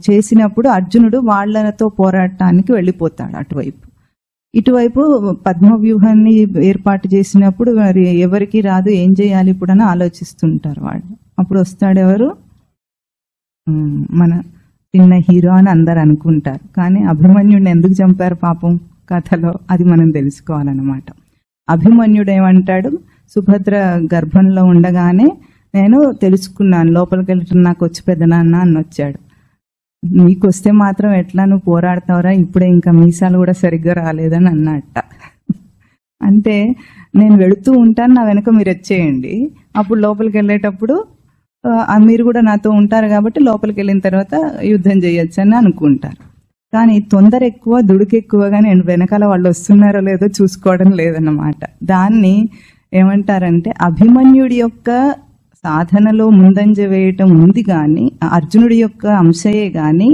చేసినప్పుడు అర్జునుడు వాళ్లతో పోరాటానికి వెళ్ళిపోతాడు అటువైపు. ఇటువైపు పద్మవ్యూహాన్ని ఏర్పాటు చేసినప్పుడు మరి ఎవరికి రాదు, ఏం చేయాలి ఇప్పుడు అని ఆలోచిస్తుంటారు వాళ్ళు. అప్పుడు వస్తాడు ఎవరు? మన చిన్న హీరో అని అందరు అనుకుంటారు. కానీ అభిమన్యుడిని ఎందుకు చంపారు పాపం కథలో, అది మనం తెలుసుకోవాలన్నమాట. అభిమన్యుడు ఏమంటాడు? సుభద్ర గర్భంలో ఉండగానే నేను తెలుసుకున్నాను, లోపలికి వెళ్ళటం నాకు వచ్చి పెద్దనాన్న అని వచ్చాడు. నీకు వస్తే మాత్రం ఎట్లా నువ్వు పోరాడతావురా, ఇప్పుడే ఇంకా మీసాలు కూడా సరిగ్గా రాలేదని అన్నట్ట. అంటే నేను వెళుతూ ఉంటాను, నా వెనక మీరు వచ్చేయండి, అప్పుడు లోపలికి వెళ్ళేటప్పుడు మీరు కూడా నాతో ఉంటారు కాబట్టి లోపలికి వెళ్ళిన తర్వాత యుద్ధం చేయొచ్చు అని అనుకుంటారు. కానీ తొందర ఎక్కువ, దుడుకు ఎక్కువగా నేను వెనకాల వాళ్ళు వస్తున్నారో లేదో చూసుకోవడం లేదన్నమాట. దాన్ని ఏమంటారంటే అభిమన్యుడి యొక్క సాధనలో ముందంజ వేయటం ఉంది కానీ, అర్జునుడి యొక్క అంశయే గాని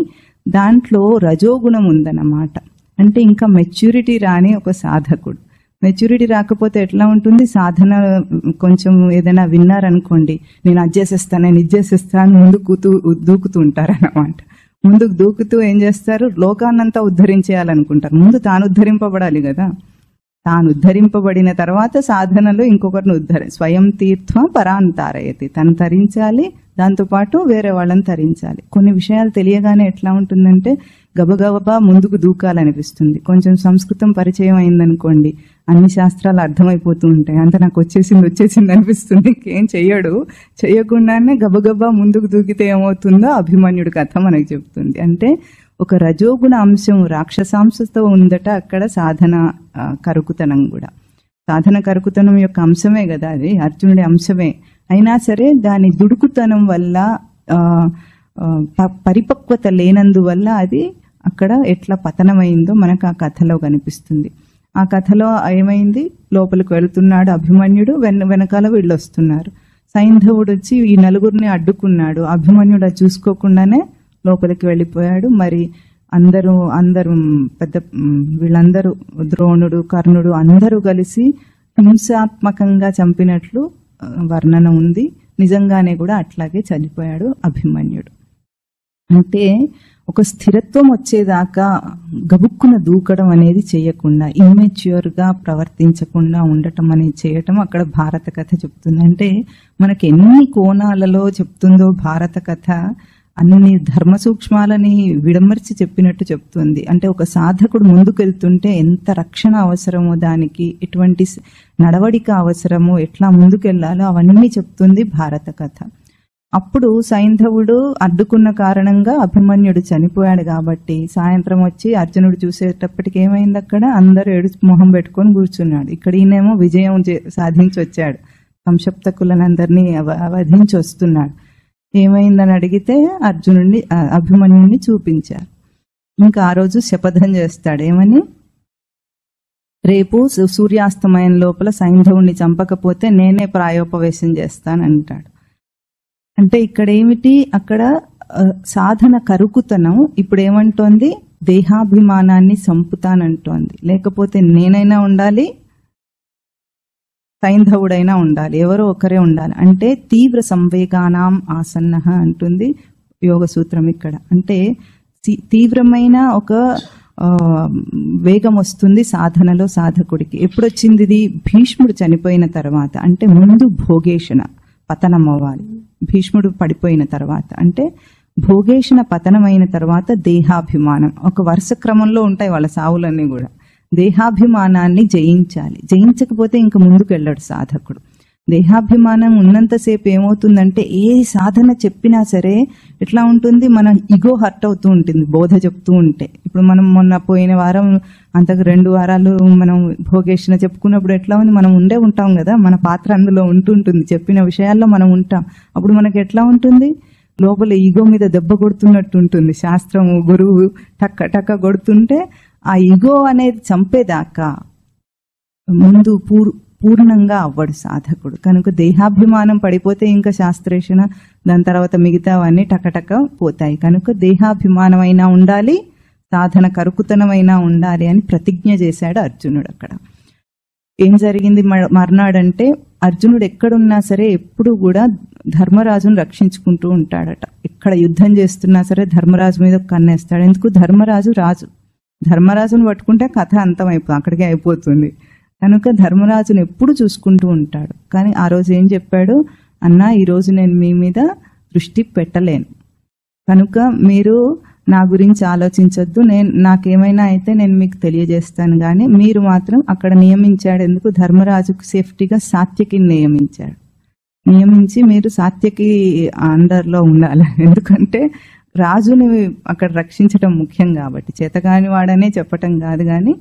దాంట్లో రజోగుణం ఉందన్నమాట. అంటే ఇంకా మెచ్యూరిటీ రాని ఒక సాధకుడు. మెచ్యూరిటీ రాకపోతే ఎట్లా ఉంటుంది? సాధన కొంచెం ఏదైనా విన్నారనుకోండి, నేను అది చేసేస్తాను, నేను ఇది చేసేస్తాను, ముందుకు దూకుతూ ఉంటారన్నమాట. ముందుకు దూకుతూ ఏం చేస్తారు? లోకాన్నంతా ఉద్ధరించేయాలనుకుంటారు. ముందు తాను ఉద్ధరింపబడాలి కదా. తాను ఉద్ధరింపబడిన తర్వాత సాధనలో ఇంకొకరిని స్వయం తీర్థం పరాంతారయతి. తను తరించాలి, దాంతోపాటు వేరే వాళ్ళని తరించాలి. కొన్ని విషయాలు తెలియగానే ఎట్లా ఉంటుందంటే గబగబా ముందుకు దూకాలనిపిస్తుంది. కొంచెం సంస్కృతం పరిచయం అయిందనుకోండి, అన్ని శాస్త్రాలు అర్థమైపోతూ ఉంటాయి. అంత నాకు వచ్చేసింది అనిపిస్తుంది. ఇంకేం చెయ్యకుండానే గబగబా ముందుకు దూకితే ఏమవుతుందో అభిమన్యుడి కథ మనకు చెప్తుంది. అంటే ఒక రజోగుణ అంశం రాక్షసాంశతో ఉందట అక్కడ సాధన కరుకుతనం కూడా. సాధన కరుకుతనం యొక్క అంశమే కదా అది, అర్జునుడి అంశమే. అయినా సరే దాని దుడుకుతనం వల్ల, పరిపక్వత లేనందువల్ల అది అక్కడ ఎట్లా పతనమైందో మనకు ఆ కథలో కనిపిస్తుంది. ఆ కథలో ఏమైంది? లోపలికి వెళుతున్నాడు అభిమన్యుడు, వెనకాల వీళ్ళు వస్తున్నారు. సైంధవుడు వచ్చి ఈ 4 అడ్డుకున్నాడు. అభిమన్యుడు అది చూసుకోకుండానే లోపలికి వెళ్ళిపోయాడు. మరి అందరూ పెద్ద వీళ్ళందరూ ద్రోణుడు, కర్ణుడు అందరూ కలిసి హింసాత్మకంగా చంపినట్లు వర్ణన ఉంది. నిజంగానే కూడా అట్లాగే చనిపోయాడు అభిమన్యుడు. అంటే ఒక స్థిరత్వం వచ్చేదాకా గబుక్కున దూకడం అనేది చేయకుండా, ఇమ్మెచ్యూర్ గా ప్రవర్తించకుండా ఉండటం అనేది చేయటం అక్కడ భారత కథ చెప్తుంది. అంటే మనకి ఎన్ని కోణాలలో చెప్తుందో భారత కథ, అన్ని ధర్మ సూక్ష్మాలని విడమర్చి చెప్పినట్టు చెప్తుంది. అంటే ఒక సాధకుడు ముందుకెళ్తుంటే ఎంత రక్షణ అవసరమో, దానికి ఎటువంటి నడవడిక అవసరమో, ఎట్లా ముందుకెళ్లాలో అవన్నీ చెప్తుంది భారత కథ. అప్పుడు సైంధవుడు అడ్డుకున్న కారణంగా అభిమన్యుడు చనిపోయాడు కాబట్టి సాయంత్రం వచ్చి అర్జునుడు చూసేటప్పటికి ఏమైంది, అక్కడ అందరూ ఏడుపు మొహం పెట్టుకొని కూర్చున్నాడు. ఇక్కడ ఈయనేమో విజయం సాధించి వచ్చాడు, సంక్షప్తకులందరినీ వధించి వస్తున్నాడు. ఏమైందని అడిగితే అభిమన్యుడిని చూపించారు. ఇంకా ఆ రోజు శపథం చేస్తాడు, ఏమని, రేపు సూర్యాస్తమయం లోపల సైంధవుణ్ణి చంపకపోతే నేనే ప్రాయోపవేశం చేస్తానంటాడు. అంటే ఇక్కడ ఏమిటి, అక్కడ సాధన కరుకుతనం ఇప్పుడు ఏమంటోంది, దేహాభిమానాన్ని చంపుతానంటోంది. లేకపోతే నేనైనా ఉండాలి, సైంధవుడైనా ఉండాలి, ఎవరో ఒకరే ఉండాలి. అంటే తీవ్ర సంవేగానాం ఆసన్న అంటుంది యోగ సూత్రం ఇక్కడ. అంటే తీవ్రమైన ఒక వేగం వస్తుంది సాధనలో సాధకుడికి. ఎప్పుడొచ్చింది ఇది, భీష్ముడు చనిపోయిన తర్వాత. అంటే ముందు భోగేషణ పతనం అవ్వాలి, భీష్ముడు పడిపోయిన తర్వాత. అంటే భోగేషణ పతనమైన తర్వాత దేహాభిమానం, ఒక వరుస క్రమంలో ఉంటాయి వాళ్ళ సావులన్నీ కూడా. దేహాభిమానాన్ని జయించాలి, జయించకపోతే ఇంక ముందుకు వెళ్ళాడు సాధకుడు. దేహాభిమానం ఉన్నంతసేపు ఏమవుతుందంటే ఏ సాధన చెప్పినా సరే ఎట్లా ఉంటుంది, మన ఇగో హర్ట్ అవుతూ ఉంటుంది బోధ చెప్తూ ఉంటే. ఇప్పుడు మనం మొన్న పోయిన వారం అంతకు 2 వారాలు మనం భోగేషణ చెప్పుకున్నప్పుడు ఎట్లా ఉంది, మనం ఉంటాం కదా, మన పాత్ర అందులో ఉంటుంటుంది, చెప్పిన విషయాల్లో మనం ఉంటాం. అప్పుడు మనకి ఎట్లా ఉంటుంది, లోపల ఈగో మీద దెబ్బ కొడుతున్నట్టు ఉంటుంది. శాస్త్రము గురువు టక్క టక్క కొడుతుంటే ఆ ఈగో అనేది చంపేదాకా ముందు పూర్ణంగా అవ్వడు సాధకుడు. కనుక దేహాభిమానం పడిపోతే ఇంకా శాస్త్రేషణ, దాని తర్వాత మిగతావన్నీ టకటక పోతాయి. కనుక దేహాభిమానమైనా ఉండాలి, సాధన కరుకుతనమైనా ఉండాలి అని ప్రతిజ్ఞ చేశాడు అర్జునుడు. అక్కడ ఏం జరిగింది మర్నాడంటే, అర్జునుడు ఎక్కడున్నా సరే ఎప్పుడు కూడా ధర్మరాజును రక్షించుకుంటూ ఉంటాడట. ఎక్కడ యుద్ధం చేస్తున్నా సరే ధర్మరాజు మీద కన్నేస్తాడు. ఎందుకు, ధర్మరాజును పట్టుకుంటే కథ అంతమైపోతుంది, అక్కడికే అయిపోతుంది. కనుక ధర్మరాజును ఎప్పుడు చూసుకుంటూ ఉంటాడు. కానీ ఆ రోజు ఏం చెప్పాడు, అన్నా ఈరోజు నేను మీ మీద దృష్టి పెట్టలేను, కనుక మీరు నా గురించి ఆలోచించొద్దు, నాకేమైనా అయితే నేను మీకు తెలియజేస్తాను. కానీ మీరు మాత్రం అక్కడ నియమించాడు. ఎందుకు, ధర్మరాజుకు సేఫ్టీగా సాత్యకిని నియమించి మీరు సాత్యకి అండర్లో ఉండాలి. ఎందుకంటే రాజుని అక్కడ రక్షించటం ముఖ్యం కాబట్టి, చేతగాని వాడనే చెప్పటం కాదు కానీ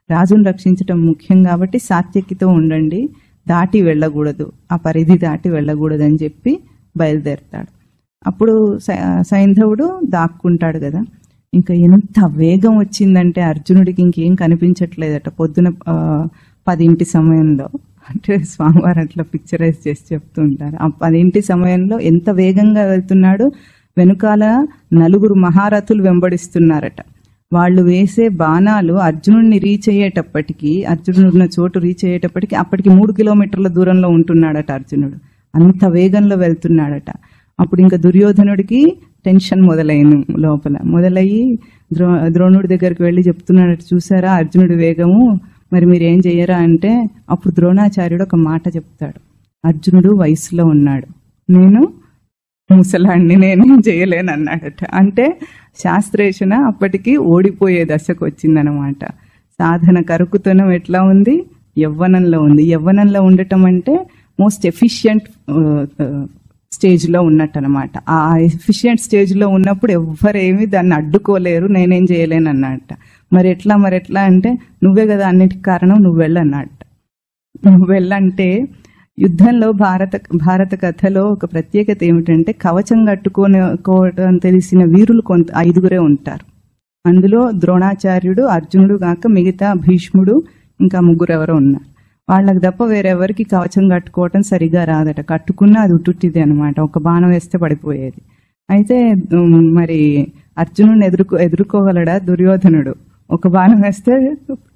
రాజును రక్షించటం ముఖ్యం కాబట్టి సాత్యకితో ఉండండి, దాటి వెళ్ళకూడదు, ఆ పరిధి దాటి వెళ్ళకూడదు అని చెప్పి బయలుదేరతాడు. అప్పుడు సైంధవుడు దాక్కుంటాడు కదా. ఇంకా ఎంత వేగం వచ్చిందంటే అర్జునుడికి ఇంకేం కనిపించట్లేదట. పొద్దున 10 సమయంలో, అంటే స్వామివారు అట్లా పిక్చరైజ్ చేసి చెప్తూ ఉంటారు, ఆ 10 సమయంలో ఎంత వేగంగా వెళ్తున్నాడు. వెనుకాల 4 మహారథులు వెంబడిస్తున్నారట. వాళ్ళు వేసే బాణాలు అర్జునుడిని రీచ్ అయ్యేటప్పటికి, అర్జునుడు ఉన్న చోటు రీచ్ అయ్యేటప్పటికి అప్పటికి 3 కిలోమీటర్ల దూరంలో ఉంటున్నాడట అర్జునుడు. అంత వేగంలో వెళ్తున్నాడట. అప్పుడు ఇంకా దుర్యోధనుడికి టెన్షన్ మొదలయ్యి ద్రోణుడి దగ్గరికి వెళ్ళి చెప్తున్నాడట, చూసారా అర్జునుడి వేగము, మరి మీరేం చెయ్యరా అంటే, అప్పుడు ద్రోణాచార్యుడు ఒక మాట చెప్తాడు, అర్జునుడు వయసులో ఉన్నాడు, నేను ముసలాన్ని, నేనేం చేయలేను అన్నాడట. అంటే శాస్త్రేషణ అప్పటికి ఓడిపోయే దశకు వచ్చిందనమాట. సాధన కరుకుతనం ఎట్లా ఉంది, యవ్వనంలో ఉంది. యవ్వనంలో ఉండటం అంటే మోస్ట్ ఎఫిషియంట్ స్టేజ్లో ఉన్నట్టు అనమాట. ఆ ఎఫిషియంట్ స్టేజ్లో ఉన్నప్పుడు ఎవ్వరేమి దాన్ని అడ్డుకోలేరు, నేనేం చేయలేను అన్నట్ట. మరి ఎట్లా అంటే, నువ్వే కదా అన్నిటికి కారణం, నువ్వు వెళ్ళన్నట్ట. నువ్వు వెళ్ళంటే యుద్ధంలో భారత కథలో ఒక ప్రత్యేకత ఏమిటంటే, కవచం కట్టుకోవడం తెలిసిన వీరులు 5 ఉంటారు. అందులో ద్రోణాచార్యుడు, అర్జునుడు కాక మిగతా భీష్ముడు, ఇంకా 3 ఎవరో ఉన్నారు. వాళ్ళకి తప్ప వేరెవరికి కవచం కట్టుకోవటం సరిగా రాదట. కట్టుకున్నా అది ఉట్టుట్టిది అనమాట, ఒక బాణం వేస్తే పడిపోయేది. అయితే మరి అర్జునుడిని ఎదుర్కోగలడా దుర్యోధనుడు? ఒక బాణం వేస్తే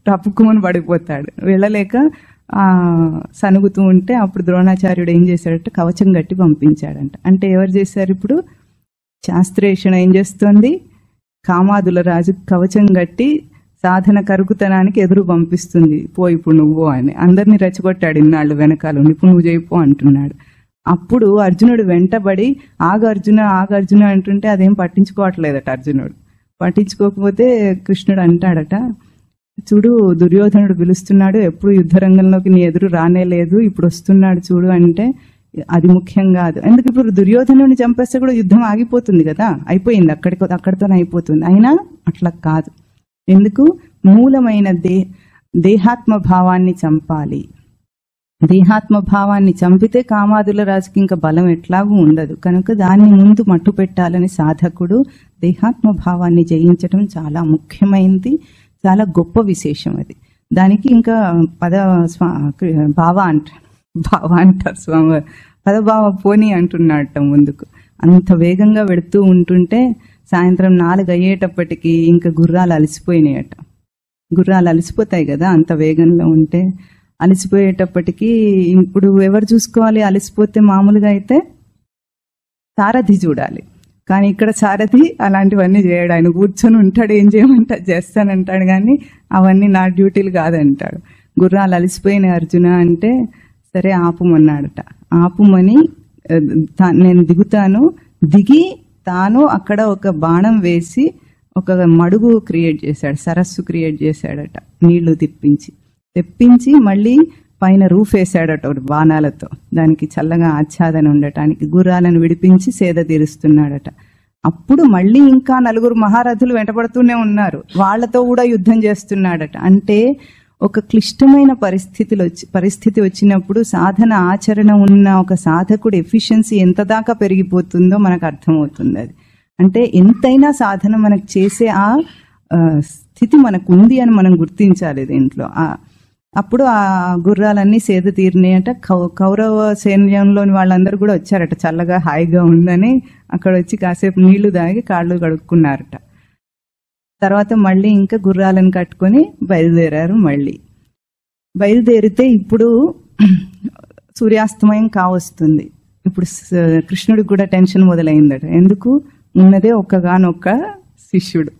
టప్పుకుమని పడిపోతాడు. వెళ్ళలేక సనుగుతూ ఉంటే అప్పుడు ద్రోణాచార్యుడు ఏం చేశాడంటే కవచం కట్టి పంపించాడంట. అంటే ఎవరు చేశారు ఇప్పుడు? శాస్త్రేషణ ఏం చేస్తోంది? కామాదుల రాజు కవచం కట్టి సాధన కరుగుతనానికి ఎదురు పంపిస్తుంది. ఇప్పుడు నువ్వు అని అందరినీ రెచ్చగొట్టాడు ఇన్నాళ్ళు వెనకాల, ఇప్పుడు నువ్వు చేయిపో అంటున్నాడు. అప్పుడు అర్జునుడు వెంటబడి ఆగర్జున అంటుంటే అదేం పట్టించుకోవట్లేదట. అర్జునుడు పట్టించుకోకపోతే కృష్ణుడు అంటాడట, చూడు దుర్యోధనుడు పిలుస్తున్నాడు, ఎప్పుడు యుద్ధరంగంలోకి నీ ఎదురు రానే లేదు, ఇప్పుడు వస్తున్నాడు చూడు అంటే అది ముఖ్యం కాదు. ఎందుకు ఇప్పుడు దుర్యోధనుడిని చంపేస్తే కూడా యుద్ధం ఆగిపోతుంది కదా, అయిపోయింది, అక్కడితోనే అయిపోతుంది. అయినా అట్లా కాదు. ఎందుకు? మూలమైన దేహాత్మ భావాన్ని చంపాలి. దేహాత్మ భావాన్ని చంపితే కామాదుల రాజుకి ఇంకా బలం ఎట్లాగూ ఉండదు. కనుక దాన్ని ముందు మట్టు పెట్టాలని సాధకుడు దేహాత్మ భావాన్ని జయించడం చాలా ముఖ్యమైనది, చాలా గొప్ప విశేషం అది. దానికి ఇంకా భావ అంటారు స్వామి, పదభావ పోని అంటున్నట్ట ముందుకు. అంత వేగంగా వెళుతూ ఉంటుంటే సాయంత్రం 4 అయ్యేటప్పటికి ఇంకా గుర్రాలు అలసిపోయినాయట. గుర్రాలు అలసిపోతాయి కదా అంత వేగంలో ఉంటే. అలసిపోయేటప్పటికి ఇప్పుడు ఎవరు చూసుకోవాలి? అలసిపోతే మామూలుగా అయితే సారథి చూడాలి, కానీ ఇక్కడ సారథి అలాంటివన్నీ చేయడు. ఆయన కూర్చొని ఉంటాడు, ఏం చేయమంటే చేస్తానంటాడు, కానీ అవన్నీ నా డ్యూటీలు కాదంటాడు. గుర్రాలు అలసిపోయిన అర్జున అంటే సరే ఆపుమన్నాడట. ఆపుమని నేను దిగుతాను, దిగి తాను అక్కడ ఒక బాణం వేసి ఒక మడుగు క్రియేట్ చేశాడు, సరస్సు క్రియేట్ చేశాడట. నీళ్లు తెప్పించి మళ్ళీ పైన రూఫ్ వేసాడట బాణాలతో, దానికి చల్లగా ఆచ్ఛాదన ఉండటానికి. గుర్రాలను విడిపించి సేద తీరుస్తున్నాడట. అప్పుడు మళ్ళీ ఇంకా 4 మహారథులు వెంటబడుతూనే ఉన్నారు, వాళ్లతో కూడా యుద్ధం చేస్తున్నాడట. అంటే ఒక క్లిష్టమైన పరిస్థితి వచ్చినప్పుడు సాధన ఆచరణ ఉన్న ఒక సాధకుడు ఎఫిషియన్సీ ఎంత దాకా పెరిగిపోతుందో మనకు అర్థమవుతుంది. అది అంటే ఎంతైనా సాధన మనకు చేసే ఆ స్థితి మనకు ఉంది అని మనం గుర్తించాలి దీంట్లో. అప్పుడు ఆ గుర్రాలన్నీ సేద తీరినాయట. కౌరవ సైన్యంలోని వాళ్ళందరూ కూడా వచ్చారట, చల్లగా హాయిగా ఉందని అక్కడ వచ్చి కాసేపు నీళ్లు తాగి కాళ్ళు కడుక్కున్నారట. తర్వాత మళ్ళీ ఇంకా గుర్రాలను కట్టుకొని బయలుదేరారు. మళ్ళీ బయలుదేరితే ఇప్పుడు సూర్యాస్తమయం కావస్తుంది. ఇప్పుడు కృష్ణుడికి కూడా టెన్షన్ మొదలైందట. ఎందుకు? ఉన్నదే ఒక్కగానొక్క శిష్యుడు,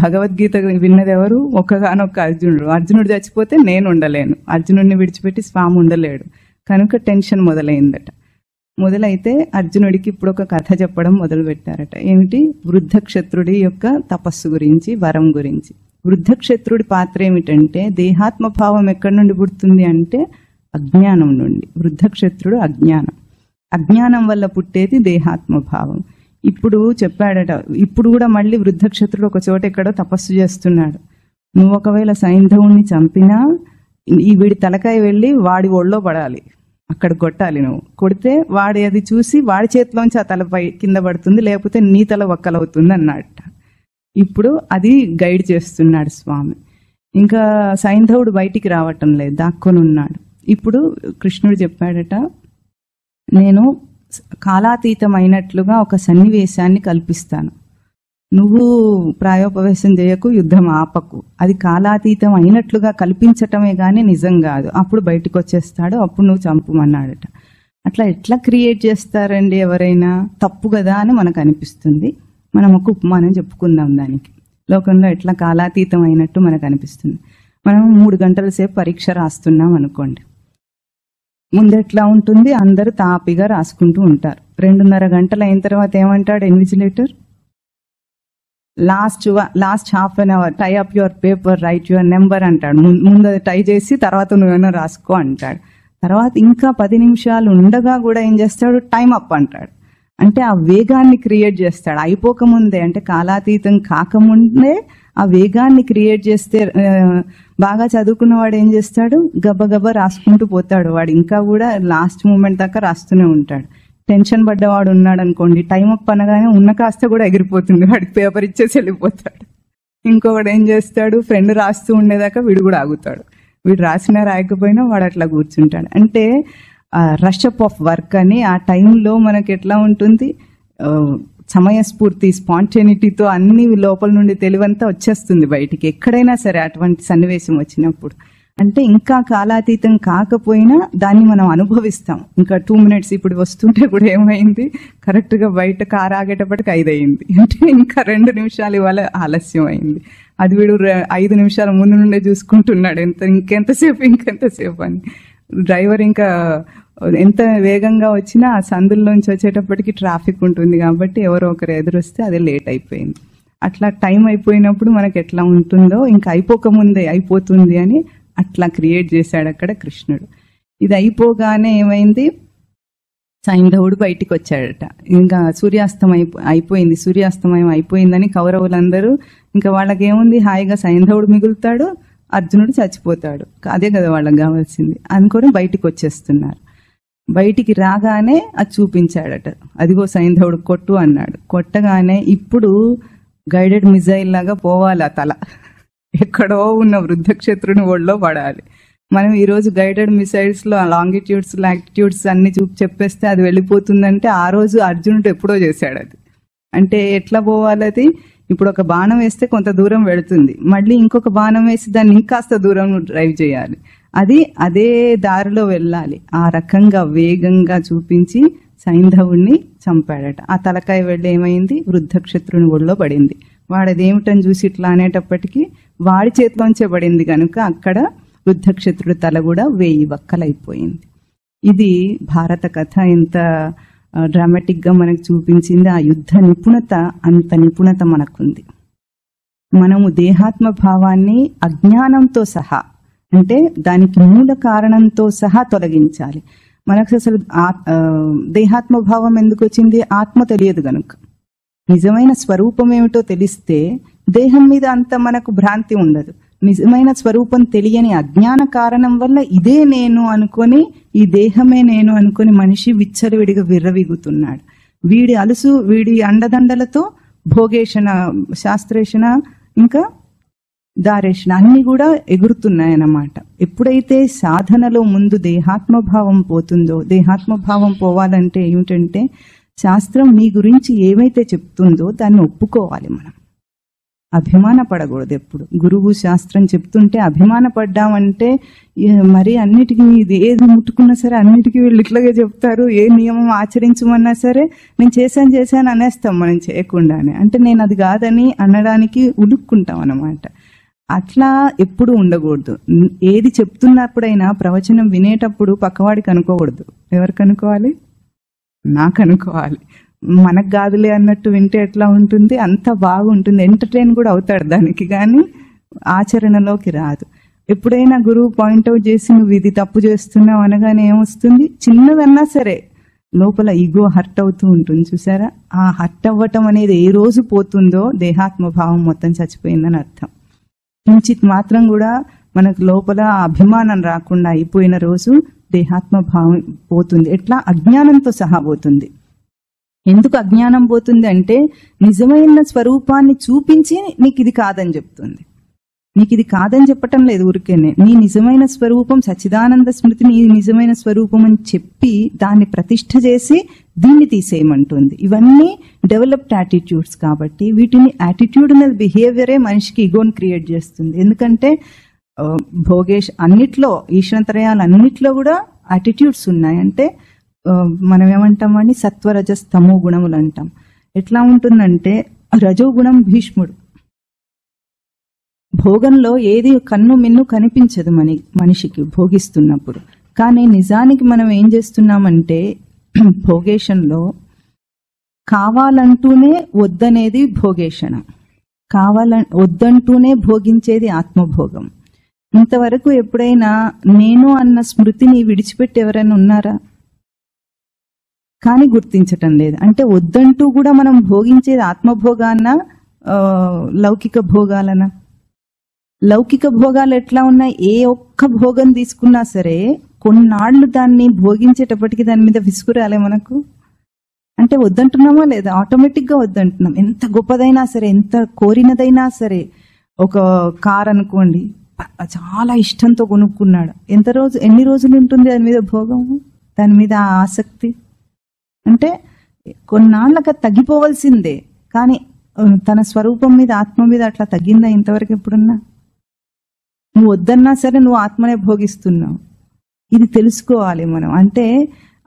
భగవద్గీత విన్నది ఎవరు? ఒక్కగానొక్క అర్జునుడు. అర్జునుడు చచ్చిపోతే నేను ఉండలేను, అర్జునుడిని విడిచిపెట్టి స్వామి ఉండలేడు. కనుక టెన్షన్ మొదలైందట. మొదలైతే అర్జునుడికి ఇప్పుడు ఒక కథ చెప్పడం మొదలు పెట్టారట. ఏమిటి? వృద్ధ క్షత్రుడి యొక్క తపస్సు గురించి, వరం గురించి. వృద్ధ క్షత్రుడి పాత్ర ఏమిటంటే, దేహాత్మ భావం ఎక్కడి నుండి పుడుతుంది అంటే అజ్ఞానం నుండి. వృద్ధ క్షత్రుడు అజ్ఞానం వల్ల పుట్టేది దేహాత్మ భావం. ఇప్పుడు చెప్పాడట, ఇప్పుడు కూడా మళ్ళీ వృద్ధ క్షత్రుడు ఒక చోట ఎక్కడో తపస్సు చేస్తున్నాడు. నువ్వు ఒకవేళ సైంధవుణ్ణి చంపినా ఈ వీడి తలకాయ వెళ్ళి వాడి ఒళ్ళో పడాలి, అక్కడ కొట్టాలి. నువ్వు కొడితే వాడి అది చూసి వాడి చేతిలోంచి ఆ తలపై కింద పడుతుంది, లేకపోతే నీ తల ఒక్కలవుతుంది అన్నట్ట. ఇప్పుడు అది గైడ్ చేస్తున్నాడు స్వామి. ఇంకా సైంధవుడు బయటికి రావటం లేదు, దాక్కొని ఉన్నాడు. ఇప్పుడు కృష్ణుడు చెప్పాడట, నేను కాలాతీతమైనట్లుగా ఒక సన్నివేశాన్ని కల్పిస్తాను, నువ్వు ప్రాయోపవేశం చేయకు, యుద్ధం ఆపకు. అది కాలాతీతం అయినట్లుగా కల్పించటమే గాని నిజం కాదు. అప్పుడు బయటకు వచ్చేస్తాడు, అప్పుడు నువ్వు చంపమన్నాడట. అట్లా ఎట్లా క్రియేట్ చేస్తారండి ఎవరైనా? తప్పు కదా అని మనకు అనిపిస్తుంది. మనం ఒక ఉపమానం చెప్పుకుందాం దానికి. లోకంలో ఎట్లా కాలాతీతం అయినట్టు మనకు అనిపిస్తుంది. మనం 3 గంటల సేపు పరీక్ష రాస్తున్నాం అనుకోండి. ముందెట్లా ఉంటుంది? అందరూ తాపిగా రాసుకుంటూ ఉంటారు. 2.5 గంటలు అయిన తర్వాత ఏమంటాడు invigilator? Last half an hour tie up your paper, right your number అంటాడు. ముందు అది టై చేసి తర్వాత నువ్వేమైనా రాసుకో అంటాడు. తర్వాత ఇంకా 10 నిమిషాలు ఉండగా కూడా ఏం చేస్తాడు? టైం అప్ అంటాడు. అంటే ఆ వేగాన్ని క్రియేట్ చేస్తాడు. అయిపోకముందే, అంటే కాలాతీతం కాకముందే ఆ వేగాన్ని క్రియేట్ చేస్తే బాగా చదువుకున్నవాడు ఏం చేస్తాడు? గబగబా రాసుకుంటూ పోతాడు. వాడు ఇంకా కూడా లాస్ట్ మూమెంట్ దాకా రాస్తూనే ఉంటాడు. టెన్షన్ పడ్డవాడు ఉన్నాడు అనుకోండి, టైం అప్ అనగానే ఉన్న కాస్త కూడా ఎగిరిపోతుంది, వాడికి పేపర్ ఇచ్చేసి వెళ్ళిపోతాడు. ఇంకొకడు ఏం చేస్తాడు? ఫ్రెండ్ రాస్తూ ఉండేదాకా వీడు కూడా ఆగుతాడు. వీడు రాసినా రాయకపోయినా వాడు అట్లా కూర్చుంటాడు. అంటే రషప్ ఆఫ్ వర్క్ అని ఆ టైంలో మనకి ఎట్లా ఉంటుంది? సమయస్ఫూర్తి, స్పాంటేనిటీతో అన్ని లోపల నుండి తెలివంతా వచ్చేస్తుంది బయటికి, ఎక్కడైనా సరే అటువంటి సన్నివేశం వచ్చినప్పుడు. అంటే ఇంకా కాలాతీతం కాకపోయినా దాన్ని మనం అనుభవిస్తాం. ఇంకా 2 minutes ఇప్పుడు వస్తుంటే కూడా ఏమైంది, కరెక్ట్ గా బయట కారు ఆగేటప్పటికి 5 అయింది. అంటే ఇంకా 2 నిమిషాలు ఇవాళ ఆలస్యం అయింది. అది వీడు 5 నిమిషాల ముందు నుండే చూసుకుంటున్నాడు, ఇంకెంతసేపు అని. డ్రైవర్ ఇంకా ఎంత వేగంగా వచ్చినా ఆ సందుల్లోంచి వచ్చేటప్పటికి ట్రాఫిక్ ఉంటుంది కాబట్టి ఎవరో ఒకరు ఎదురొస్తే అదే లేట్ అయిపోయింది. అట్లా టైం అయిపోయినప్పుడు మనకి ఎట్లా ఉంటుందో, ఇంకా అయిపోకముందే అయిపోతుంది అని అట్లా క్రియేట్ చేశాడు అక్కడ కృష్ణుడు. ఇది అయిపోగానే ఏమైంది, సైంధవుడు బయటికి వచ్చాడట. ఇంకా అయిపోయింది, సూర్యాస్తమయం అయిపోయిందని కౌరవులందరూ ఇంకా వాళ్ళకేముంది, హాయిగా సైంధవుడు మిగులుతాడు, అర్జునుడు చచ్చిపోతాడు, అదే కదా వాళ్ళకి కావాల్సింది అనుకొని బయటికి వచ్చేస్తున్నారు. బయటికి రాగానే అది చూపించాడట, అదిగో సైంధవుడు కొట్టు అన్నాడు. కొట్టగానే ఇప్పుడు గైడెడ్ మిజైల్ లాగా పోవాలి ఆ తల, ఎక్కడో ఉన్న వృద్ధక్షత్రుని ఒళ్ళో పడాలి. మనం ఈరోజు గైడెడ్ మిసైల్స్ లో లాంగిట్యూడ్స్ లాటిట్యూడ్స్ అన్ని చెప్పేస్తే అది వెళ్ళిపోతుందంటే ఆ రోజు అర్జునుడు ఎప్పుడో చేశాడు అది. అంటే ఎట్లా పోవాలి అది, ఇప్పుడు ఒక బాణం వేస్తే కొంత దూరం వెళుతుంది, మళ్ళీ ఇంకొక బాణం వేసి దాన్ని ఇంకాస్త దూరం డ్రైవ్ చేయాలి, అది అదే దారిలో వెళ్ళాలి. ఆ రకంగా వేగంగా చూపించి సైంధవుణ్ణి చంపాడట. ఆ తలకాయ వెళ్ళి ఏమైంది, వృద్ధక్షత్రుని ఒళ్ళో పడింది. వాడదేమిటని చూసి ఇట్లా అనేటప్పటికీ వాడి చేతిలోంచే పడింది కనుక అక్కడ వృద్ధక్షత్రుడి తల కూడా 1000 వక్కలైపోయింది. ఇది భారత కథ ఎంత డ్రామాటిక్ గా మనకు చూపించింది. ఆ యుద్ధ నిపుణత, అంత నిపుణత మనకుంది. మనము దేహాత్మ భావాన్ని అజ్ఞానంతో సహా, అంటే దానికి మూల కారణంతో సహా తొలగించాలి. మనకు అసలు దేహాత్మ భావం ఎందుకు వచ్చింది, ఆత్మ తెలియదు గనుక. నిజమైన స్వరూపం ఏమిటో తెలిస్తే దేహం మీద అంత మనకు భ్రాంతి ఉండదు. నిజమైన స్వరూపం తెలియని అజ్ఞాన కారణం వల్ల ఇదే నేను అనుకొని, ఈ దేహమే నేను అనుకొని మనిషి విచ్చలవిడిగా విర్రవీగుతున్నాడు. వీడి అలుసు, వీడి అండదండలతో భోగేషణ, శాస్త్రేషణ, ఇంకా దారేషణ అన్ని కూడా ఎగురుతున్నాయన్నమాట. ఎప్పుడైతే సాధనలో ముందు దేహాత్మభావం పోతుందో, దేహాత్మభావం పోవాలంటే ఏమిటంటే శాస్త్రం మీ గురించి ఏమైతే చెప్తుందో దాన్ని ఒప్పుకోవాలి. మనం అభిమానపడకూడదు. ఎప్పుడు గురువు శాస్త్రం చెప్తుంటే అభిమానపడ్డామంటే మరి అన్నిటికీ ఇది ఏది ముట్టుకున్నా సరే అన్నిటికీ వీళ్ళు ఇట్లాగే చెప్తారు, ఏ నియమం ఆచరించమన్నా సరే నేను చేశాను అనేస్తాం మనం చేయకుండానే. అంటే నేను అది కాదని అనడానికి ఉలుక్కుంటాం అన్నమాట. అట్లా ఎప్పుడు ఉండకూడదు. ఏది చెప్తున్నప్పుడైనా ప్రవచనం వినేటప్పుడు పక్కవాడికి అనుకోకూడదు. ఎవరికి అనుకోవాలి, నాకు అనుకోవాలి. మనకు కాదులే అన్నట్టు వింటే ఎట్లా ఉంటుంది, అంత బాగుంటుంది, ఎంటర్టైన్ కూడా అవుతాడు దానికి, కానీ ఆచరణలోకి రాదు. ఎప్పుడైనా గురువు పాయింట్అవుట్ చేసి నువ్వు ఇది తప్పు చేస్తున్నావు అనగానే ఏమొస్తుంది, చిన్నదన్నా సరే లోపల ఈగో హర్ట్ అవుతూ ఉంటుంది. చూసారా, ఆ హర్ట్ అవ్వటం అనేది ఏ రోజు పోతుందో దేహాత్మభావం మొత్తం చచ్చిపోయిందని అర్థం. కించిత్ మాత్రం కూడా మనకు లోపల అభిమానం రాకుండా అయిపోయిన రోజు దేహాత్మభావం పోతుంది. ఎట్లా, అజ్ఞానంతో సహా పోతుంది. ఎందుకు అజ్ఞానం పోతుంది అంటే నిజమైన స్వరూపాన్ని చూపించి నీకు ఇది కాదని చెప్తుంది. నీకు ఇది కాదని చెప్పటం లేదు ఊరికేనే, నీ నిజమైన స్వరూపం సచ్చిదానంద స్మృతి నీ నిజమైన స్వరూపం అని చెప్పి దాన్ని ప్రతిష్ఠ చేసి దీన్ని తీసేయమంటుంది. ఇవన్నీ డెవలప్డ్ యాటిట్యూడ్స్ కాబట్టి వీటిని యాటిట్యూడినల్ బిహేవియరే మనిషికి ఈగోని క్రియేట్ చేస్తుంది. ఎందుకంటే భోగేష్ అన్నిట్లో, ఈశ్వరత్రయాలు అన్నిట్లో కూడా యాటిట్యూడ్స్ ఉన్నాయి. అంటే మనం ఏమంటామని సత్వరజస్ తమో గుణములు అంటాం. ఎట్లా ఉంటుందంటే రజోగుణం భీష్ముడు. భోగంలో ఏది కన్ను మిన్ను కనిపించదు మనిషికి భోగిస్తున్నప్పుడు. కానీ నిజానికి మనం ఏం చేస్తున్నామంటే భోగేషన్లో కావాలంటూనే వద్దనేది భోగేషణ, వద్దంటూనే భోగించేది ఆత్మభోగం. ఇంతవరకు ఎప్పుడైనా నేను అన్న స్మృతిని విడిచిపెట్టి ఎవరైనా ఉన్నారా? కానీ గుర్తించటం లేదు. అంటే వద్దంటూ కూడా మనం భోగించేది ఆత్మభోగాన్న లౌకిక భోగాలన? లౌకిక భోగాలు ఎట్లా ఉన్నాయి, ఏ ఒక్క భోగం తీసుకున్నా సరే కొన్నాళ్ళు దాన్ని భోగించేటప్పటికి దాని మీద విసుగురాలే మనకు. అంటే వద్దంటున్నామా లేదా? ఆటోమేటిక్ గా వద్దంటున్నాం. ఎంత గొప్పదైనా సరే, ఎంత కోరినదైనా సరే, ఒక కార్ అనుకోండి, చాలా ఇష్టంతో కొనుక్కున్నాడు, ఎన్ని రోజులు ఉంటుంది దాని మీద భోగం, దాని మీద ఆసక్తి? అంటే కొన్నాళ్ళగా తగ్గిపోవలసిందే. కానీ తన స్వరూపం మీద, ఆత్మ మీద అట్లా తగ్గిందా ఇంతవరకు ఎప్పుడున్నా? నువ్వు వద్దన్నా సరే నువ్వు ఆత్మనే భోగిస్తున్నావు. ఇది తెలుసుకోవాలి మనం. అంటే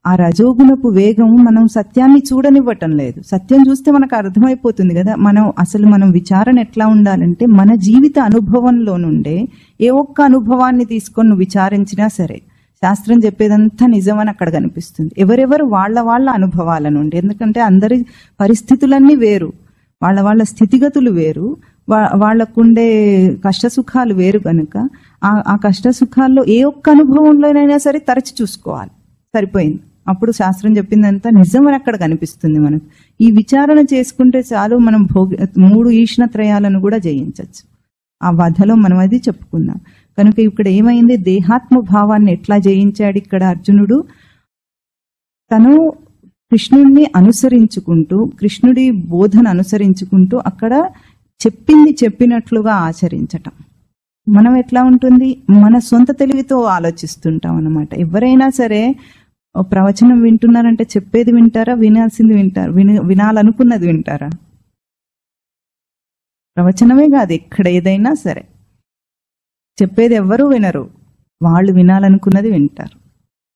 ఆ రజోగుణపు వేగం మనం సత్యాన్ని చూడనివ్వటం లేదు. సత్యం చూస్తే మనకు అర్థమైపోతుంది కదా. మనం విచారణ ఎట్లా ఉండాలంటే మన జీవిత అనుభవంలో నుండే ఏ ఒక్క అనుభవాన్ని తీసుకొని నువ్వు విచారించినా సరే శాస్త్రం చెప్పేదంతా నిజమని అక్కడ కనిపిస్తుంది. ఎవరెవరు వాళ్ళ అనుభవాల నుండి, ఎందుకంటే అందరి పరిస్థితులన్నీ వేరు, వాళ్ళ స్థితిగతులు వేరు, వాళ్లకుండే కష్టసుఖాలు వేరు కనుక ఆ కష్టసుఖాల్లో ఏ ఒక్క అనుభవంలోనైనా సరే తరచి చూసుకోవాలి. సరిపోయింది. అప్పుడు శాస్త్రం చెప్పిందంతా నిజమని అక్కడ కనిపిస్తుంది మనకు. ఈ విచారణ చేసుకుంటే చాలు మనం 3 ఈష్ణత్రయాలను కూడా జయించవచ్చు. ఆ వధలో మనం అది చెప్పుకున్నాం. కనుక ఇక్కడ ఏమైంది, దేహాత్మ భావాన్ని ఎట్లా జయించాడు ఇక్కడ అర్జునుడు? తను కృష్ణుడిని అనుసరించుకుంటూ, కృష్ణుడి బోధన అనుసరించుకుంటూ అక్కడ చెప్పింది చెప్పినట్లుగా ఆచరించటం. మనం ఎట్లా ఉంటుంది, మన సొంత తెలివితో ఆలోచిస్తుంటాం అన్నమాట. ఎవరైనా సరే ప్రవచనం వింటున్నారంటే చెప్పేది వింటారా, వినాల్సింది వింటారు, వినాలనుకున్నది వింటారా? ప్రవచనమే కాదు, ఎక్కడ ఏదైనా సరే చెప్పేది ఎవ్వరూ వినరు, వాళ్ళు వినాలనుకున్నది వింటారు.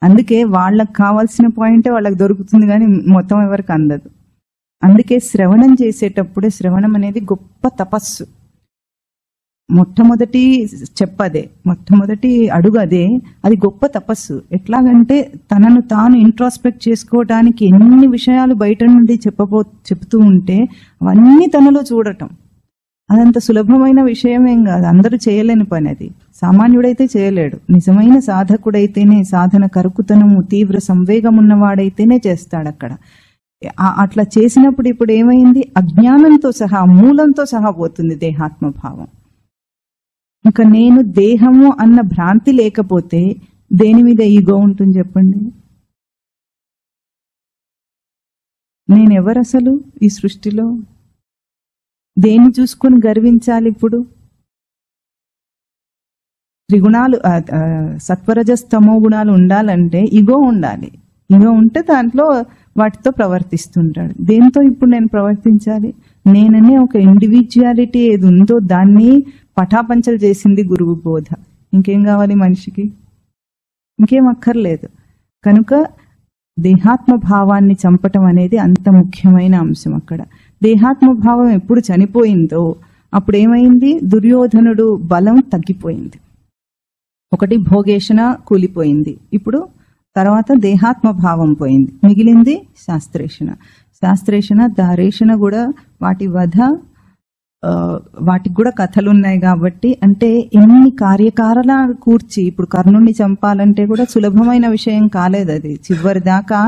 అందుకే వాళ్ళకు కావాల్సిన పాయింటే వాళ్ళకి దొరుకుతుంది, కానీ మొత్తం ఎవరికి అందదు. అందుకే శ్రవణం చేసేటప్పుడే, శ్రవణం అనేది గొప్ప తపస్సు. మొట్టమొదటి చెప్పదే, మొట్టమొదటి అడుగు అదే. అది గొప్ప తపస్సు. ఎట్లాగంటే తనను తాను ఇంట్రాస్పెక్ట్ చేసుకోవడానికి ఎన్ని విషయాలు బయట నుండి చెప్తూ ఉంటే అవన్నీ తనలో చూడటం. అదంత సులభమైన విషయమేం కాదు, అందరూ చేయలేని పని అది. సామాన్యుడైతే చేయలేడు. నిజమైన సాధకుడైతేనే, సాధన కరుకుతనము తీవ్ర సంవేగం ఉన్నవాడైతేనే చేస్తాడు అక్కడ. అట్లా చేసినప్పుడు ఇప్పుడు ఏమైంది, అజ్ఞానంతో సహా, మూలంతో సహా పోతుంది దేహాత్మభావం. ఇంకా నేను దేహము అన్న భ్రాంతి లేకపోతే దేని మీద ఈగో ఉంటుంది చెప్పండి? నేనెవరు అసలు ఈ సృష్టిలో? దేన్ని చూసుకొని గర్వించాలి? ఇప్పుడు త్రిగుణాలు, సత్వరజస్తమో గుణాలు ఉండాలంటే ఈగో ఉండాలి. ఈగో ఉంటే దాంట్లో వాటితో ప్రవర్తిస్తుంటాడు. దేంతో ఇప్పుడు నేను ప్రవర్తించాలి? నేననే ఒక ఇండివిజువాలిటీ ఏది ఉందో దాన్ని పటాపంచలు చేసింది గురువు బోధ. ఇంకేం కావాలి మనిషికి? ఇంకేం అక్కర్లేదు. కనుక దేహాత్మ భావాన్ని చంపటం అనేది అంత ముఖ్యమైన అంశం. అక్కడ దేహాత్మ భావం ఎప్పుడు చనిపోయిందో అప్పుడు ఏమైంది, దుర్యోధనుడు బలం తగ్గిపోయింది. ఒకటి భోగేషణ కూలిపోయింది, ఇప్పుడు తర్వాత దేహాత్మ భావం పోయింది, మిగిలింది శాస్త్రేషణ. శాస్త్రేషణ దారేషణ కూడా వాటి వధ, వాటికి కూడా కథలు ఉన్నాయి కాబట్టి, అంటే ఎన్ని కార్యకారణాలు కూర్చి ఇప్పుడు కర్ణుడిని చంపాలంటే కూడా సులభమైన విషయం కాలేదు. అది చివరి దాకా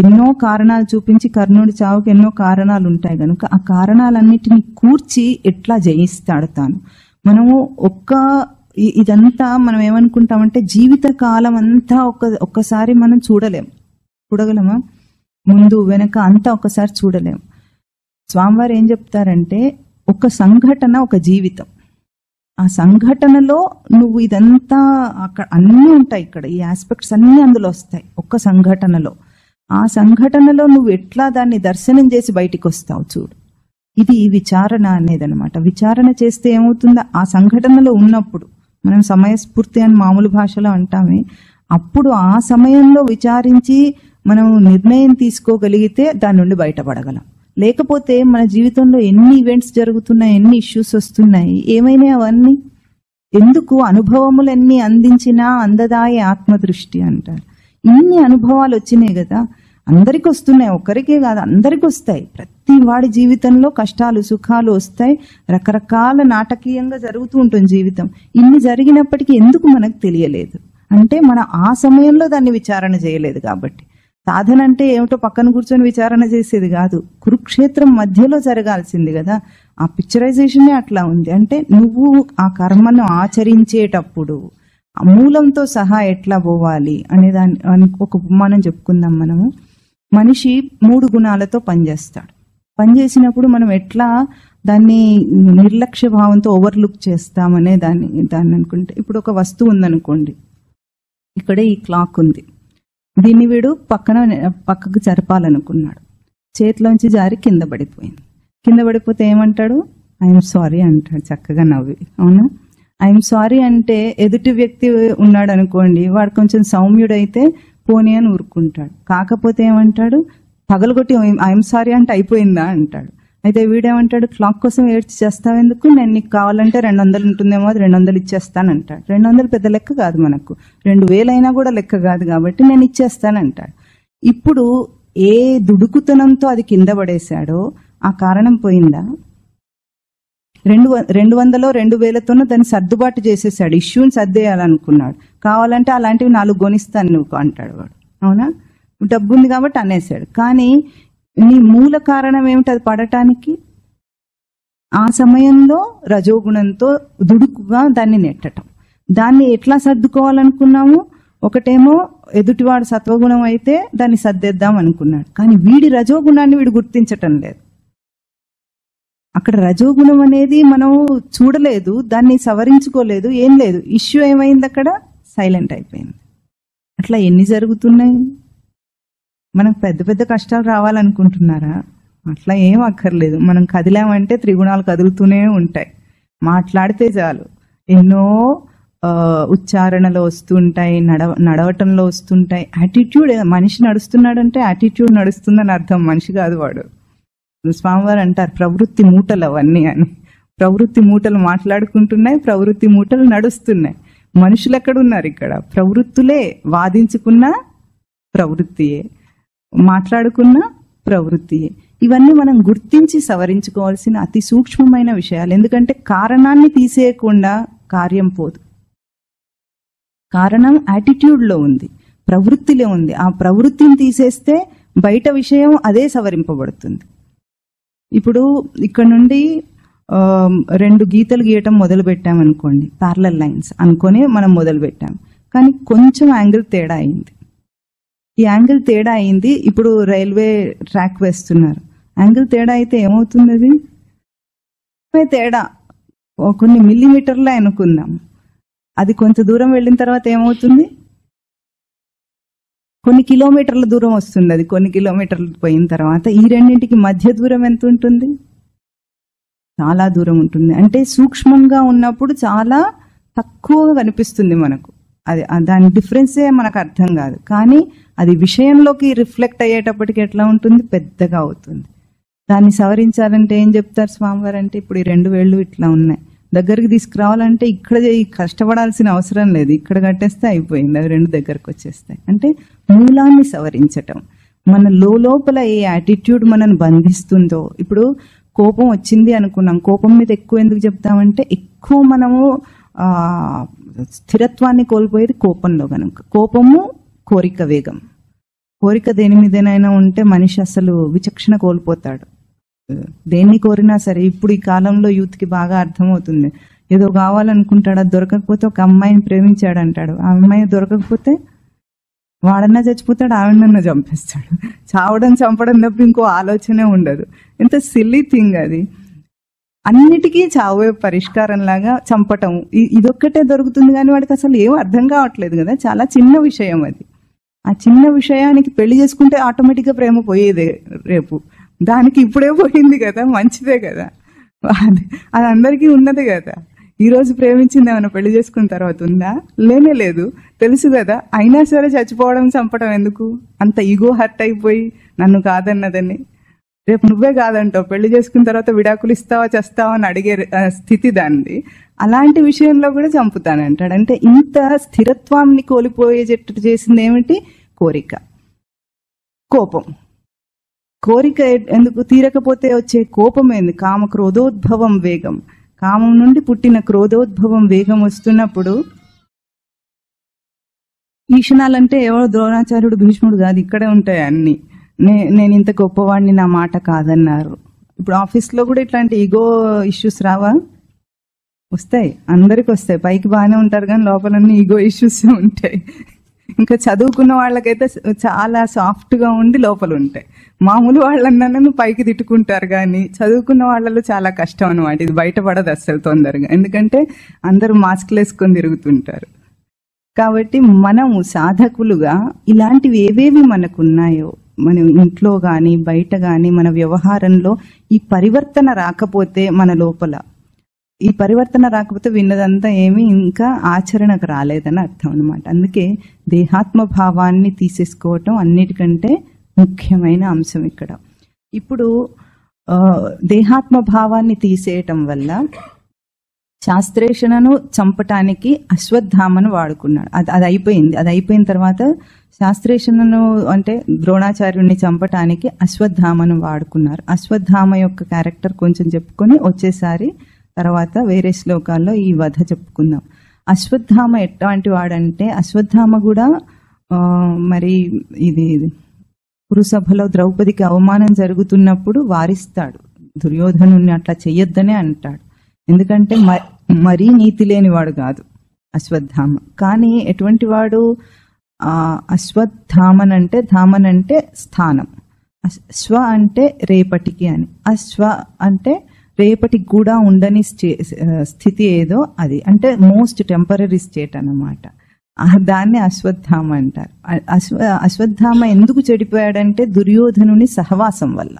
ఎన్నో కారణాలు చూపించి, కర్ణుడి చావుకి ఎన్నో కారణాలు ఉంటాయి కనుక ఆ కారణాలన్నిటినీ కూర్చి ఎట్లా జయిస్తాడు తాను. మనము ఇదంతా మనం ఏమనుకుంటామంటే జీవిత కాలం అంతా ఒక్కసారి మనం చూడగలమా? ముందు వెనక అంతా ఒక్కసారి చూడలేం. స్వామివారు ఏం చెప్తారంటే ఒక సంఘటన ఒక జీవితం. ఆ సంఘటనలో నువ్వు ఇదంతా అక్కడ అన్నీ ఉంటాయి, ఇక్కడ ఈ ఆస్పెక్ట్స్ అన్నీ అందులో వస్తాయి ఒక్క సంఘటనలో. ఆ సంఘటనలో నువ్వు ఎట్లా దాన్ని దర్శనం చేసి బయటికి వస్తావు చూడు. ఇది విచారణ అనేది అనమాట. విచారణ చేస్తే ఏమవుతుందో ఆ సంఘటనలో ఉన్నప్పుడు, మనం సమయస్ఫూర్తి అని మామూలు భాషలో అంటామే, అప్పుడు ఆ సమయంలో విచారించి మనం నిర్ణయం తీసుకోగలిగితే దాని నుండి బయటపడగలం. లేకపోతే మన జీవితంలో ఎన్ని ఈవెంట్స్ జరుగుతున్నాయి, ఎన్ని ఇష్యూస్ వస్తున్నాయి, ఏమైనా అవన్నీ ఎందుకు? అనుభవములన్నీ అందించినా అందదాయ ఆత్మదృష్టి అంటారు. ఇన్ని అనుభవాలు వచ్చినాయి కదా, అందరికి వస్తున్నాయి, ఒక్కరికే కాదు అందరికి వస్తాయి. ప్రతి వాడి జీవితంలో కష్టాలు సుఖాలు వస్తాయి, రకరకాల నాటకీయంగా జరుగుతూ ఉంటుంది జీవితం. ఇన్ని జరిగినప్పటికీ ఎందుకు మనకు తెలియలేదు అంటే మనం ఆ సమయంలో దాన్ని విచారణ చేయలేదు కాబట్టి. సాధన అంటే ఏమిటో పక్కన కూర్చొని విచారణ చేసేది కాదు, కురుక్షేత్రం మధ్యలో జరగాల్సింది కదా. ఆ పిక్చరైజేషనే అట్లా ఉంది. అంటే నువ్వు ఆ కర్మను ఆచరించేటప్పుడు ఆ మూలంతో సహా ఎట్లా పోవాలి అనే దాన్ని ఒక ఉపమానం చెప్పుకుందాం మనము. మనిషి 3 గుణాలతో పనిచేస్తాడు. పనిచేసినప్పుడు మనం ఎట్లా దాన్ని నిర్లక్ష్య భావంతో ఓవర్లుక్ చేస్తామనే దాన్ని అనుకుంటే, ఇప్పుడు ఒక వస్తువు ఉందనుకోండి, ఇక్కడే ఈ క్లాక్ ఉంది, దీన్ని వీడు పక్కకు జరపాలనుకున్నాడు, చేతిలోంచి జారి కింద పడిపోయింది. కింద పడిపోతే ఏమంటాడు? ఐఎమ్ సారీ అంటాడు చక్కగా నవ్వి, అవునా? ఐఎమ్ సారీ అంటే ఎదుటి వ్యక్తి ఉన్నాడు అనుకోండి, వాడు కొంచెం సౌమ్యుడైతే పోనీ అని ఊరుకుంటాడు. కాకపోతే ఏమంటాడు, పగలగొట్టి ఐఎమ్ సారీ అంటే అయిపోయిందా అంటాడు. అయితే వీడేమంటాడు, క్లాక్ కోసం ఏడ్చి చేస్తావెందుకు, నేను నీకు కావాలంటే 200 ఉంటుందేమో, అది 200 ఇచ్చేస్తానంటాడు. 200 పెద్ద లెక్క కాదు మనకు, 2000 అయినా కూడా లెక్క కాదు కాబట్టి నేను ఇచ్చేస్తానంటాడు. ఇప్పుడు ఏ దుడుకుతనంతో అది కింద పడేశాడో ఆ కారణం పోయిందా? 200 2000తోనూ దాన్ని సర్దుబాటు చేసేసాడు, ఇష్యూని సర్దేయాలనుకున్నాడు. కావాలంటే అలాంటివి 4 కొనిస్తాను నువ్వు అంటాడు వాడు. అవునా, డబ్బు ఉంది కాబట్టి అనేసాడు. కానీ నీ మూల కారణం ఏమిటి అది పడటానికి? ఆ సమయంలో రజోగుణంతో దుడుకుగా దాన్ని నెట్టడం. దాన్ని ఎట్లా సర్దుకోవాలనుకున్నాము? ఒకటేమో ఎదుటివాడు సత్వగుణం అయితే దాన్ని సర్దేద్దాం అనుకున్నాడు, కానీ వీడి రజోగుణాన్ని వీడు గుర్తించటం లేదు. అక్కడ రజోగుణం అనేది మనం చూడలేదు, దాన్ని సవరించుకోలేదు, ఏం లేదు. ఇష్యూ ఏమైంది, అక్కడ సైలెంట్ అయిపోయింది. అట్లా ఎన్ని జరుగుతున్నాయి? మనకు పెద్ద పెద్ద కష్టాలు రావాలనుకుంటున్నారా? అట్లా ఏం అక్కర్లేదు. మనం కదిలామంటే త్రిగుణాలు కదులుతూనే ఉంటాయి. మాట్లాడితే చాలు ఎన్నో ఉచ్చారణలో వస్తుంటాయి, నడవటంలో వస్తుంటాయి. యాటిట్యూడ్, మనిషి నడుస్తున్నాడంటే యాటిట్యూడ్ నడుస్తుందని అర్థం, మనిషి కాదు వాడు. స్వామివారు అంటారు ప్రవృత్తి మూటలు అవన్నీ అని. ప్రవృత్తి మూటలు మాట్లాడుకుంటున్నాయి, ప్రవృత్తి మూటలు నడుస్తున్నాయి. మనుషులు ఎక్కడున్నారు ఇక్కడ? ప్రవృత్తులే, వాదించుకున్న ప్రవృత్తియే, మాట్లాడుకున్న ప్రవృత్తియే. ఇవన్నీ మనం గుర్తించి సవరించుకోవాల్సిన అతి సూక్ష్మమైన విషయాలు. ఎందుకంటే కారణాన్ని తీసేయకుండా కార్యం పోదు. కారణం యాటిట్యూడ్లో ఉంది, ప్రవృత్తిలో ఉంది. ఆ ప్రవృత్తిని తీసేస్తే బయట విషయం అదే సవరింపబడుతుంది. ఇప్పుడు ఇక్కడ నుండి 2 గీతలు గీయటం మొదలు పెట్టామనుకోండి, ప్యారలల్ లైన్స్ అనుకొని మనం మొదలు పెట్టాం, కానీ కొంచెం యాంగిల్ తేడా అయింది. ఈ యాంగిల్ తేడా అయింది. ఇప్పుడు రైల్వే ట్రాక్ వేస్తున్నారు, యాంగిల్ తేడా అయితే ఏమవుతుంది? అది తేడా కొన్ని మిల్లీమీటర్లే అనుకుందాం. అది కొంత దూరం వెళ్ళిన తర్వాత ఏమవుతుంది? కొన్ని కిలోమీటర్ల దూరం వస్తుంది. అది కొన్ని కిలోమీటర్లు పోయిన తర్వాత ఈ రెండింటికి మధ్య దూరం ఎంత ఉంటుంది? చాలా దూరం ఉంటుంది. అంటే సూక్ష్మంగా ఉన్నప్పుడు చాలా తక్కువగా కనిపిస్తుంది మనకు. అది దాని డిఫరెన్సే మనకు అర్థం కాదు. కానీ అది విషయంలోకి రిఫ్లెక్ట్ అయ్యేటప్పటికి ఎట్లా ఉంటుంది? పెద్దగా అవుతుంది. దాన్ని సవరించాలంటే ఏం చెప్తారు స్వామివారు అంటే, ఇప్పుడు ఈ 2 వేళ్ళు ఇట్లా ఉన్నాయి, దగ్గరికి తీసుకురావాలంటే ఇక్కడ కష్టపడాల్సిన అవసరం లేదు, ఇక్కడ కట్టేస్తే అయిపోయింది, అవి 2 దగ్గరకు వచ్చేస్తాయి. అంటే మూలాన్ని సవరించటం. మన లోపల ఏ యాటిట్యూడ్ మనల్ని బంధిస్తుందో. ఇప్పుడు కోపం వచ్చింది అనుకున్నాం, కోపం మీద ఎక్కువ ఎందుకు చెప్తామంటే, ఎక్కువ మనము స్థిరత్వాన్ని కోల్పోయేది కోపంలో కనుక. కోపము కోరిక వేగం. కోరిక దేని మీదనైనా ఉంటే మనిషి అసలు విచక్షణ కోల్పోతాడు. దేన్ని కోరినా సరే, ఇప్పుడు ఈ కాలంలో యూత్కి బాగా అర్థమవుతుంది. ఏదో కావాలనుకుంటాడు, అది దొరకకపోతే, ఒక అమ్మాయిని ప్రేమించాడు అంటాడు, ఆ అమ్మాయి దొరకకపోతే వాడన్నా చచ్చిపోతాడు, ఆవిడన్నా చంపేస్తాడు. చావడం చంపడం తప్ప ఇంకో ఆలోచనే ఉండదు. ఎంత సిల్లీ థింగ్ అది. అన్నిటికీ చావే పరిష్కారం లాగా చంపటం, ఇదొక్కటే దొరుకుతుంది. కానీ వాడికి అసలు ఏం అర్థం కావట్లేదు కదా. చాలా చిన్న విషయం అది. ఆ చిన్న విషయానికి పెళ్లి చేసుకుంటే ఆటోమేటిక్గా ప్రేమ పోయేదే రేపు. దానికి ఇప్పుడే పోయింది కదా, మంచిదే కదా, అది అందరికీ ఉన్నది కదా. ఈరోజు ప్రేమించింది ఏమైనా పెళ్లి చేసుకున్న తర్వాత ఉందా? లేనే లేదు, తెలుసు కదా. అయినా సరే చచ్చిపోవడం, చంపడం ఎందుకు? అంత ఈగో హర్ట్ అయిపోయి నన్ను కాదన్నదని రేపు నువ్వే కాదంటావు, పెళ్లి చేసుకున్న తర్వాత విడాకులు ఇస్తావా చేస్తావా అని అడిగే స్థితి దాన్ని. అలాంటి విషయంలో కూడా చంపుతానంటాడు. అంటే ఇంత స్థిరత్వాన్ని కోల్పోయేటట్టు చేసింది ఏమిటి? కోరిక, కోపం. కోరిక ఎందుకు తీరకపోతే వచ్చే కోపం ఏంది? కామ క్రోధోద్భవం వేగం. కామం నుండి పుట్టిన క్రోధోద్భవం వేగం వస్తున్నప్పుడు, ఈ క్షణాలంటే ఎవరో ద్రోణాచార్యుడు భీష్ముడు కాదు, ఇక్కడే ఉంటాయి అన్ని. నేను ఇంత గొప్పవాడిని, నా మాట కాదన్నారు. ఇప్పుడు ఆఫీస్లో కూడా ఇట్లాంటి ఈగో ఇష్యూస్ రావా? వస్తాయి, అందరికి వస్తాయి. పైకి బాగానే ఉంటారు కానీ లోపలన్నీ ఈగో ఇష్యూస్ ఉంటాయి. ఇంకా చదువుకున్న వాళ్ళకైతే చాలా సాఫ్ట్గా ఉండి లోపల ఉంటాయి. మామూలు వాళ్ళన్నా పైకి తిట్టుకుంటారు, కానీ చదువుకున్న వాళ్ళలో చాలా కష్టం అనమాట. ఇది బయటపడదు అస్సలు తొందరగా, ఎందుకంటే అందరూ మాస్క్లు వేసుకొని తిరుగుతుంటారు. కాబట్టి మనము సాధకులుగా ఇలాంటివి ఏవేవి మనకున్నాయో, మన ఇంట్లో కానీ బయట కానీ మన వ్యవహారంలో ఈ పరివర్తన రాకపోతే, మన లోపల ఈ పరివర్తన రాకపోతే విన్నదంతా ఏమీ ఇంకా ఆచరణకు రాలేదని అర్థం అనమాట. అందుకే దేహాత్మ భావాన్ని తీసేసుకోవటం అన్నిటికంటే ముఖ్యమైన అంశం ఇక్కడ. ఇప్పుడు దేహాత్మ భావాన్ని తీసేయటం వల్ల శాస్త్రేషణను చంపటానికి అశ్వత్థామను వాడుకున్నాడు. అది అయిపోయింది. అది అయిపోయిన తర్వాత శాస్త్రేషణను అంటే ద్రోణాచార్యుడిని చంపటానికి అశ్వత్థామను వాడుకున్నారు. అశ్వత్థామ యొక్క క్యారెక్టర్ కొంచెం చెప్పుకొని వచ్చేసారి తర్వాత వేరే శ్లోకాల్లో ఈ వధ చెప్పుకుందాం. అశ్వత్థామ ఎట్లాంటి వాడంటే, అశ్వత్థామ కూడా మరి ఇది కురుసభలో ద్రౌపదికి అవమానం జరుగుతున్నప్పుడు వారిస్తాడు. దుర్యోధనుని అట్లా చెయ్యొద్దనే అంటాడు. ఎందుకంటే మరీ నీతి లేనివాడు కాదు అశ్వత్థామ. కానీ ఎటువంటి వాడు అశ్వత్థామన్ అంటే, ధామన్ అంటే స్థానం, స్వ అంటే రేపటికి అని, అశ్వ అంటే రేపటికి కూడా ఉండని స్థితి ఏదో అది, అంటే మోస్ట్ టెంపరరీ స్టేట్ అన్నమాట. దాన్ని అశ్వత్థామ అంటారు. అశ్వత్థామ ఎందుకు చెడిపోయాడంటే దుర్యోధనుని సహవాసం వల్ల.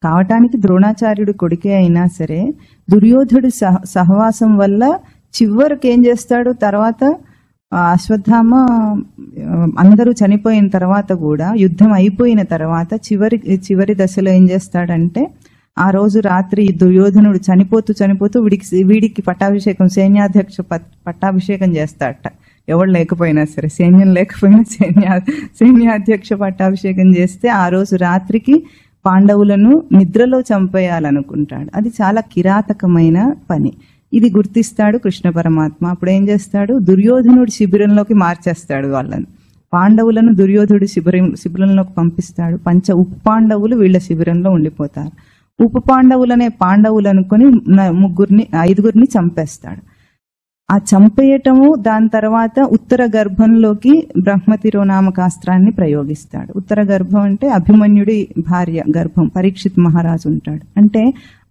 కావటానికి ద్రోణాచార్యుడు కొడుకే అయినా సరే దుర్యోధనుడు సహవాసం వల్ల చివరికి ఏం చేస్తాడు, తర్వాత అశ్వత్థామ అందరూ చనిపోయిన తర్వాత కూడా యుద్ధం అయిపోయిన తర్వాత చివరి దశలో ఏం చేస్తాడంటే, ఆ రోజు రాత్రి దుర్యోధనుడు చనిపోతూ వీడికి పట్టాభిషేకం, సైన్యాధ్యక్ష పట్టాభిషేకం చేస్తాడట. ఎవరు లేకపోయినా సరే, సైన్యం లేకపోయినా సైన్యాధ్యక్ష పట్టాభిషేకం చేస్తే ఆ రోజు రాత్రికి పాండవులను నిద్రలో చంపేయాలనుకుంటాడు. అది చాలా కిరాతకమైన పని. ఇది గుర్తిస్తాడు కృష్ణ పరమాత్మ. అప్పుడు ఏం చేస్తాడు, దుర్యోధనుడి శిబిరంలోకి మార్చేస్తాడు వాళ్ళని. పాండవులను దుర్యోధనుడి శిబిరంలోకి పంపిస్తాడు. ఉపాండవులు వీళ్ళ శిబిరంలో ఉండిపోతారు. ఉప పాండవులనే పాండవులు అనుకుని 5గురిని చంపేస్తాడు. ఆ చంపేయటము, దాని తర్వాత ఉత్తర గర్భంలోకి బ్రహ్మతిరోనామకాస్త్రాన్ని ప్రయోగిస్తాడు. ఉత్తర గర్భం అంటే అభిమన్యుడి భార్య గర్భం, పరీక్షిత్ మహారాజు ఉంటాడు. అంటే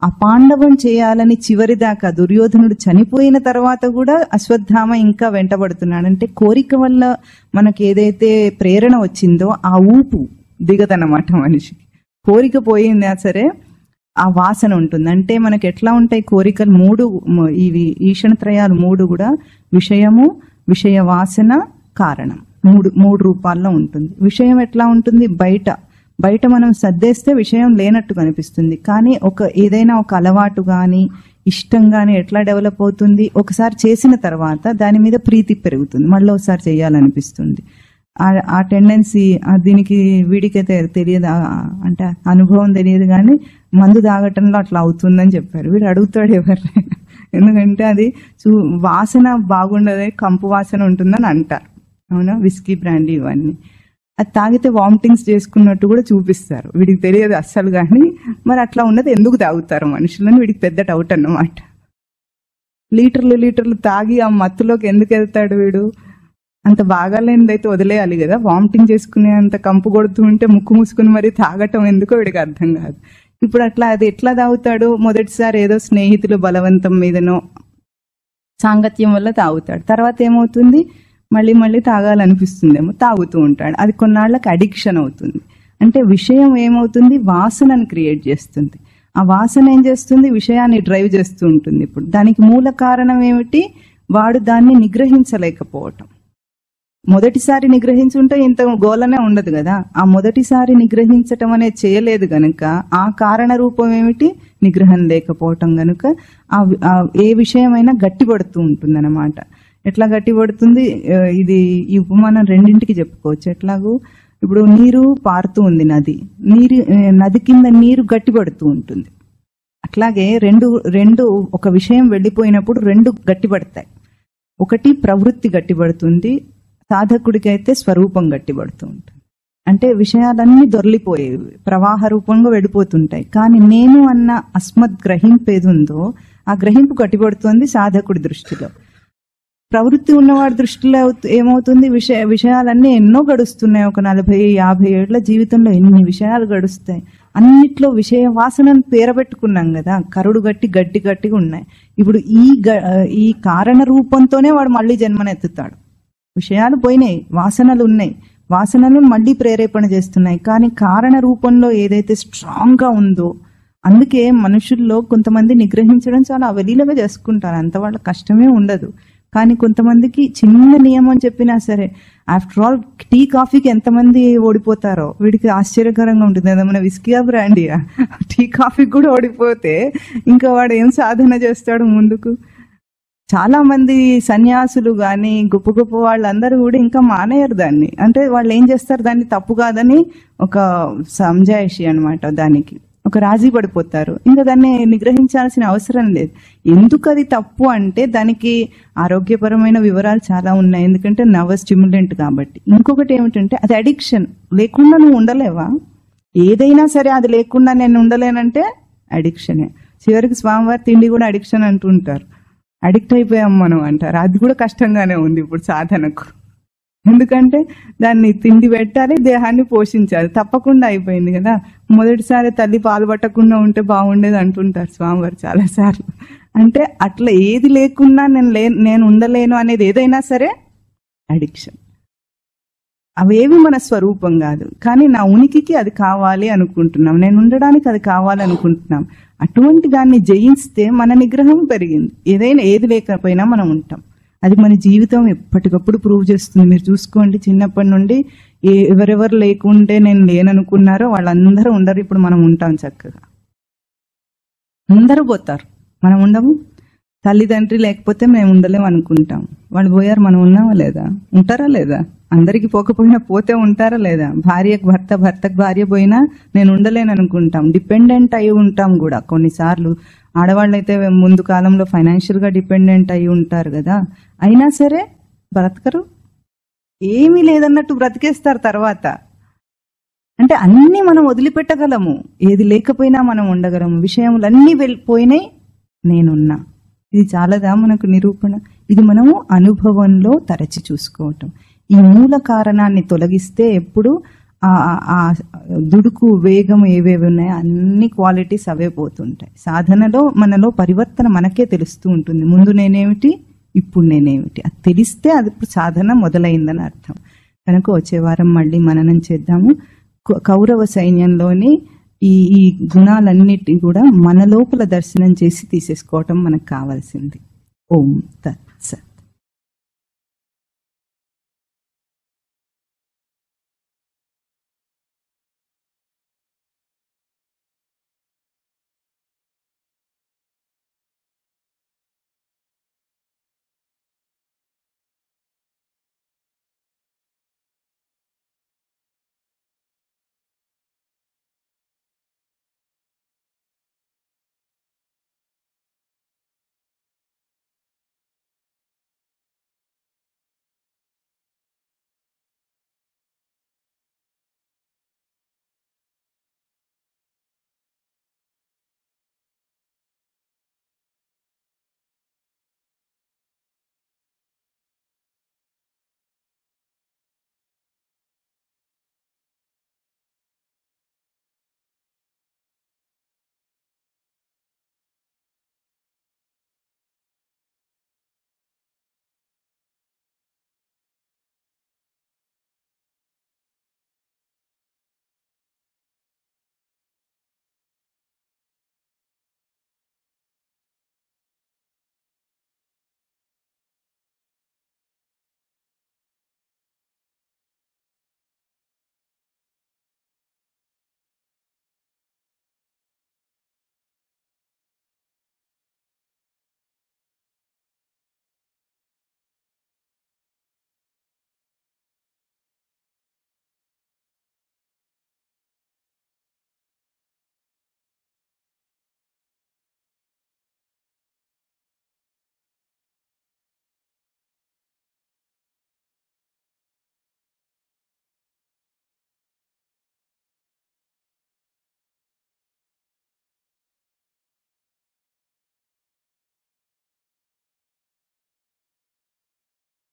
ఆ పాండవం చేయాలని చివరిదాకా దుర్యోధనుడు చనిపోయిన తర్వాత కూడా అశ్వత్థామ ఇంకా వెంటబడుతున్నాడు. అంటే కోరిక వల్ల మనకి ఏదైతే ప్రేరణ వచ్చిందో ఆ ఊపు దిగదన్నమాట మనిషికి. కోరిక పోయిందా సరే ఆ వాసన ఉంటుంది. అంటే మనకి ఎట్లా ఉంటాయి కోరికలు మూడు, ఇవి ఈషణత్రయాలు మూడు కూడా విషయము, విషయ వాసన, కారణం, మూడు రూపాల్లో ఉంటుంది. విషయం ఎట్లా ఉంటుంది, బయట మనం సర్దేస్తే విషయం లేనట్టు కనిపిస్తుంది. కానీ ఏదైనా ఒక అలవాటు గాని ఇష్టం గాని ఎట్లా డెవలప్ అవుతుంది, ఒకసారి చేసిన తర్వాత దాని మీద ప్రీతి పెరుగుతుంది, మళ్ళీ ఒకసారి చేయాలనిపిస్తుంది. ఆ టెండెన్సీ దీనికి వీడికైతే తెలియదు, అంటే అనుభవం తెలియదు, కానీ మందు తాగటంలో అట్లా అవుతుందని చెప్పారు. వీడు అడుగుతాడు ఎవరైనా, ఎందుకంటే అది వాసన బాగుండదు, కంపు వాసన ఉంటుందని అంటారు. అవునా, విస్కీ బ్రాండీ ఇవన్నీ అది తాగితే వామిటింగ్స్ చేసుకున్నట్టు కూడా చూపిస్తారు. వీడికి తెలియదు అస్సలు. కానీ మరి అట్లా ఉన్నది ఎందుకు తాగుతారు మనుషులని వీడికి పెద్ద డౌట్ అన్నమాట. లీటర్లు తాగి ఆ మత్తులోకి ఎందుకు వెళ్తాడు వీడు? అంత బాగాలేనిదైతే వదిలేయాలి కదా. వామిటింగ్ చేసుకునే అంత కంపు కొడుతూ ఉంటే ముక్కు మూసుకుని మరి తాగటం ఎందుకో వీడికి అర్థం కాదు. ఇప్పుడు అది ఎట్లా తాగుతాడు, మొదటిసారి ఏదో స్నేహితులు బలవంతం మీదనో సాంగత్యం వల్ల తాగుతాడు. తర్వాత ఏమవుతుంది, మళ్ళీ తాగాలనిపిస్తుందేమో, తాగుతూ ఉంటాడు. అది కొన్నాళ్ళకి అడిక్షన్ అవుతుంది. అంటే విషయం ఏమవుతుంది, వాసనను క్రియేట్ చేస్తుంది. ఆ వాసన ఏం చేస్తుంది, విషయాన్ని డ్రైవ్ చేస్తూ ఉంటుంది. ఇప్పుడు దానికి మూల కారణం ఏమిటి, వాడు దాన్ని నిగ్రహించలేకపోవటం. మొదటిసారి నిగ్రహించుంటే ఇంత గోలనే ఉండదు కదా. ఆ మొదటిసారి నిగ్రహించటం అనేది చేయలేదు గనుక ఆ కారణ రూపం ఏమిటి, నిగ్రహం లేకపోవటం గనుక ఏ విషయమైనా గట్టిపడుతూ ఉంటుంది అన్నమాట. ఎట్లా గట్టిపడుతుంది, ఈ ఉపమానం రెండింటికి చెప్పుకోవచ్చు. ఎట్లాగూ ఇప్పుడు నీరు పారుతూ ఉంది, నది కింద నీరు గట్టిపడుతూ ఉంటుంది. అట్లాగే రెండు ఒక విషయం వెళ్ళిపోయినప్పుడు రెండు గట్టిపడతాయి. ఒకటి ప్రవృత్తి గట్టిపడుతుంది, సాధకుడికి అయితే స్వరూపం గట్టిపడుతూ ఉంటుంది. అంటే విషయాలన్నీ దొర్లిపోయేవి, ప్రవాహ రూపంగా వెళ్ళిపోతుంటాయి. కానీ నేను అన్న అస్మత్ గ్రహింపు ఏదుందో ఆ గ్రహింపు గట్టిపడుతుంది సాధకుడి దృష్టిలో. ప్రవృత్తి ఉన్నవాడి దృష్టిలో ఏమవుతుంది, విషయాలన్నీ ఎన్నో గడుస్తున్నాయి. ఒక 40-50 ఏళ్ల జీవితంలో ఎన్ని విషయాలు గడుస్తాయి. అన్నిట్లో విషయ వాసనను పేరబెట్టుకున్నాం కదా, కరుడు గట్టిగా ఉన్నాయి. ఇప్పుడు ఈ కారణ రూపంతోనే వాడు మళ్ళీ జన్మనెత్తుతాడు. విషయాలు పోయినాయి, వాసనలు ఉన్నాయి, వాసనలు మళ్ళీ ప్రేరేపణ చేస్తున్నాయి. కానీ కారణ రూపంలో ఏదైతే స్ట్రాంగ్ గా ఉందో అందుకే మనుషుల్లో కొంతమంది నిగ్రహించడం చాలా అవలీలగా చేసుకుంటారు, అంత వాళ్ళ కష్టమే ఉండదు. కానీ కొంతమందికి చిన్న నియమం చెప్పినా సరే, ఆఫ్టర్ ఆల్ టీ కాఫీకి ఎంతమంది ఓడిపోతారో వీడికి ఆశ్చర్యకరంగా ఉంటుంది. ఏదైనా విస్కీయా బ్రాండీయా, టీ కాఫీకి కూడా ఓడిపోతే ఇంకా వాడు ఏం సాధన చేస్తాడు ముందుకు. చాలా మంది సన్యాసులు గాని గొప్ప గొప్ప వాళ్ళందరూ కూడా ఇంకా మానేయరు దాన్ని. అంటే వాళ్ళు ఏం చేస్తారు, దాన్ని తప్పు కాదని ఒక సంజాయిషి అనమాట, దానికి ఒక రాజీ పడిపోతారు. ఇంకా దాన్ని నిగ్రహించాల్సిన అవసరం లేదు. ఎందుకు అది తప్పు అంటే దానికి ఆరోగ్యపరమైన వివరాలు చాలా ఉన్నాయి, ఎందుకంటే నర్వస్ స్టిమ్యులెంట్ కాబట్టి. ఇంకొకటి ఏమిటంటే అది అడిక్షన్. లేకుండా నువ్వు ఉండలేవా? ఏదైనా సరే అది లేకుండా నేను ఉండలేనంటే అడిక్షనే. చివరికి స్వామివారి తిండి కూడా అడిక్షన్ అంటుంటారు. అడిక్ట్ అయిపోయాం మనం అంటారు. అది కూడా కష్టంగానే ఉంది ఇప్పుడు సాధనకు. ఎందుకంటే దాన్ని తిండి పెట్టాలి, దేహాన్ని పోషించాలి, తప్పకుండా అయిపోయింది కదా. మొదటిసారి తల్లి పాలు పట్టకుండా ఉంటే బాగుండేది అంటుంటారు స్వామివారు చాలాసార్లు. అంటే అట్లా ఏది లేకున్నా నేను ఉండలేను అనేది ఏదైనా సరే అడిక్షన్. అవేవి మన స్వరూపం కాదు, కానీ నా ఉనికికి అది కావాలి అనుకుంటున్నాం, నేను ఉండడానికి అది కావాలి అనుకుంటున్నాం. అటువంటి దాన్ని జయిస్తే మన నిగ్రహం పెరిగింది. ఏది లేకపోయినా మనం ఉంటాం. అది మన జీవితం ఎప్పటికప్పుడు ప్రూవ్ చేస్తుంది. మీరు చూసుకోండి, చిన్నప్పటి నుండి ఎవరెవరు లేకుంటే నేను లేననుకున్నారో వాళ్ళందరూ ఉండరు. ఇప్పుడు మనం ఉంటాం చక్కగా. అందరూ పోతారు, మనం ఉండము. తల్లిదండ్రి లేకపోతే మేము ఉండలేము అనుకుంటాం, వాళ్ళు పోయారు, మనం ఉన్నామా లేదా? ఉంటారా లేదా? అందరికి పోకపోయినా పోతే ఉంటారా లేదా? భార్యకు భర్త, భర్తకు భార్య పోయినా నేను ఉండలేను అనుకుంటాం. డిపెండెంట్ అయి ఉంటాం కూడా కొన్నిసార్లు. ఆడవాళ్ళైతే ముందు కాలంలో ఫైనాన్షియల్ గా డిపెండెంట్ అయి ఉంటారు కదా, అయినా సరే బ్రతకరు. ఏమీ లేదన్నట్టు బ్రతికేస్తారు తర్వాత. అంటే అన్ని మనం వదిలిపెట్టగలము, ఏది లేకపోయినా మనం ఉండగలము. విషయములన్నీ వెళ్ళిపోయినాయి, నేనున్నా. ఇది చాలదా మనకు నిరూపణ? ఇది మనము అనుభవంలో తరచి చూసుకోవటం. ఈ మూల కారణాన్ని తొలగిస్తే ఎప్పుడు ఆ దుడుకు, వేగం ఏవేవి ఉన్నాయో అన్ని క్వాలిటీస్ అవే పోతుంటాయి. సాధనలో మనలో పరివర్తన మనకే తెలుస్తూ ఉంటుంది. ముందు నేనేమిటి, ఇప్పుడు నేనేమిటి, అది తెలిస్తే అది సాధన మొదలైందని అర్థం. కనుక వచ్చే వారం మళ్ళీ మననం చేద్దాము. కౌరవ సైన్యంలోని ఈ గుణాలన్నిటినీ కూడా మన లోపల దర్శనం చేసి తీసేసుకోవటం మనకు కావాల్సింది. ఓం తత్ సత్.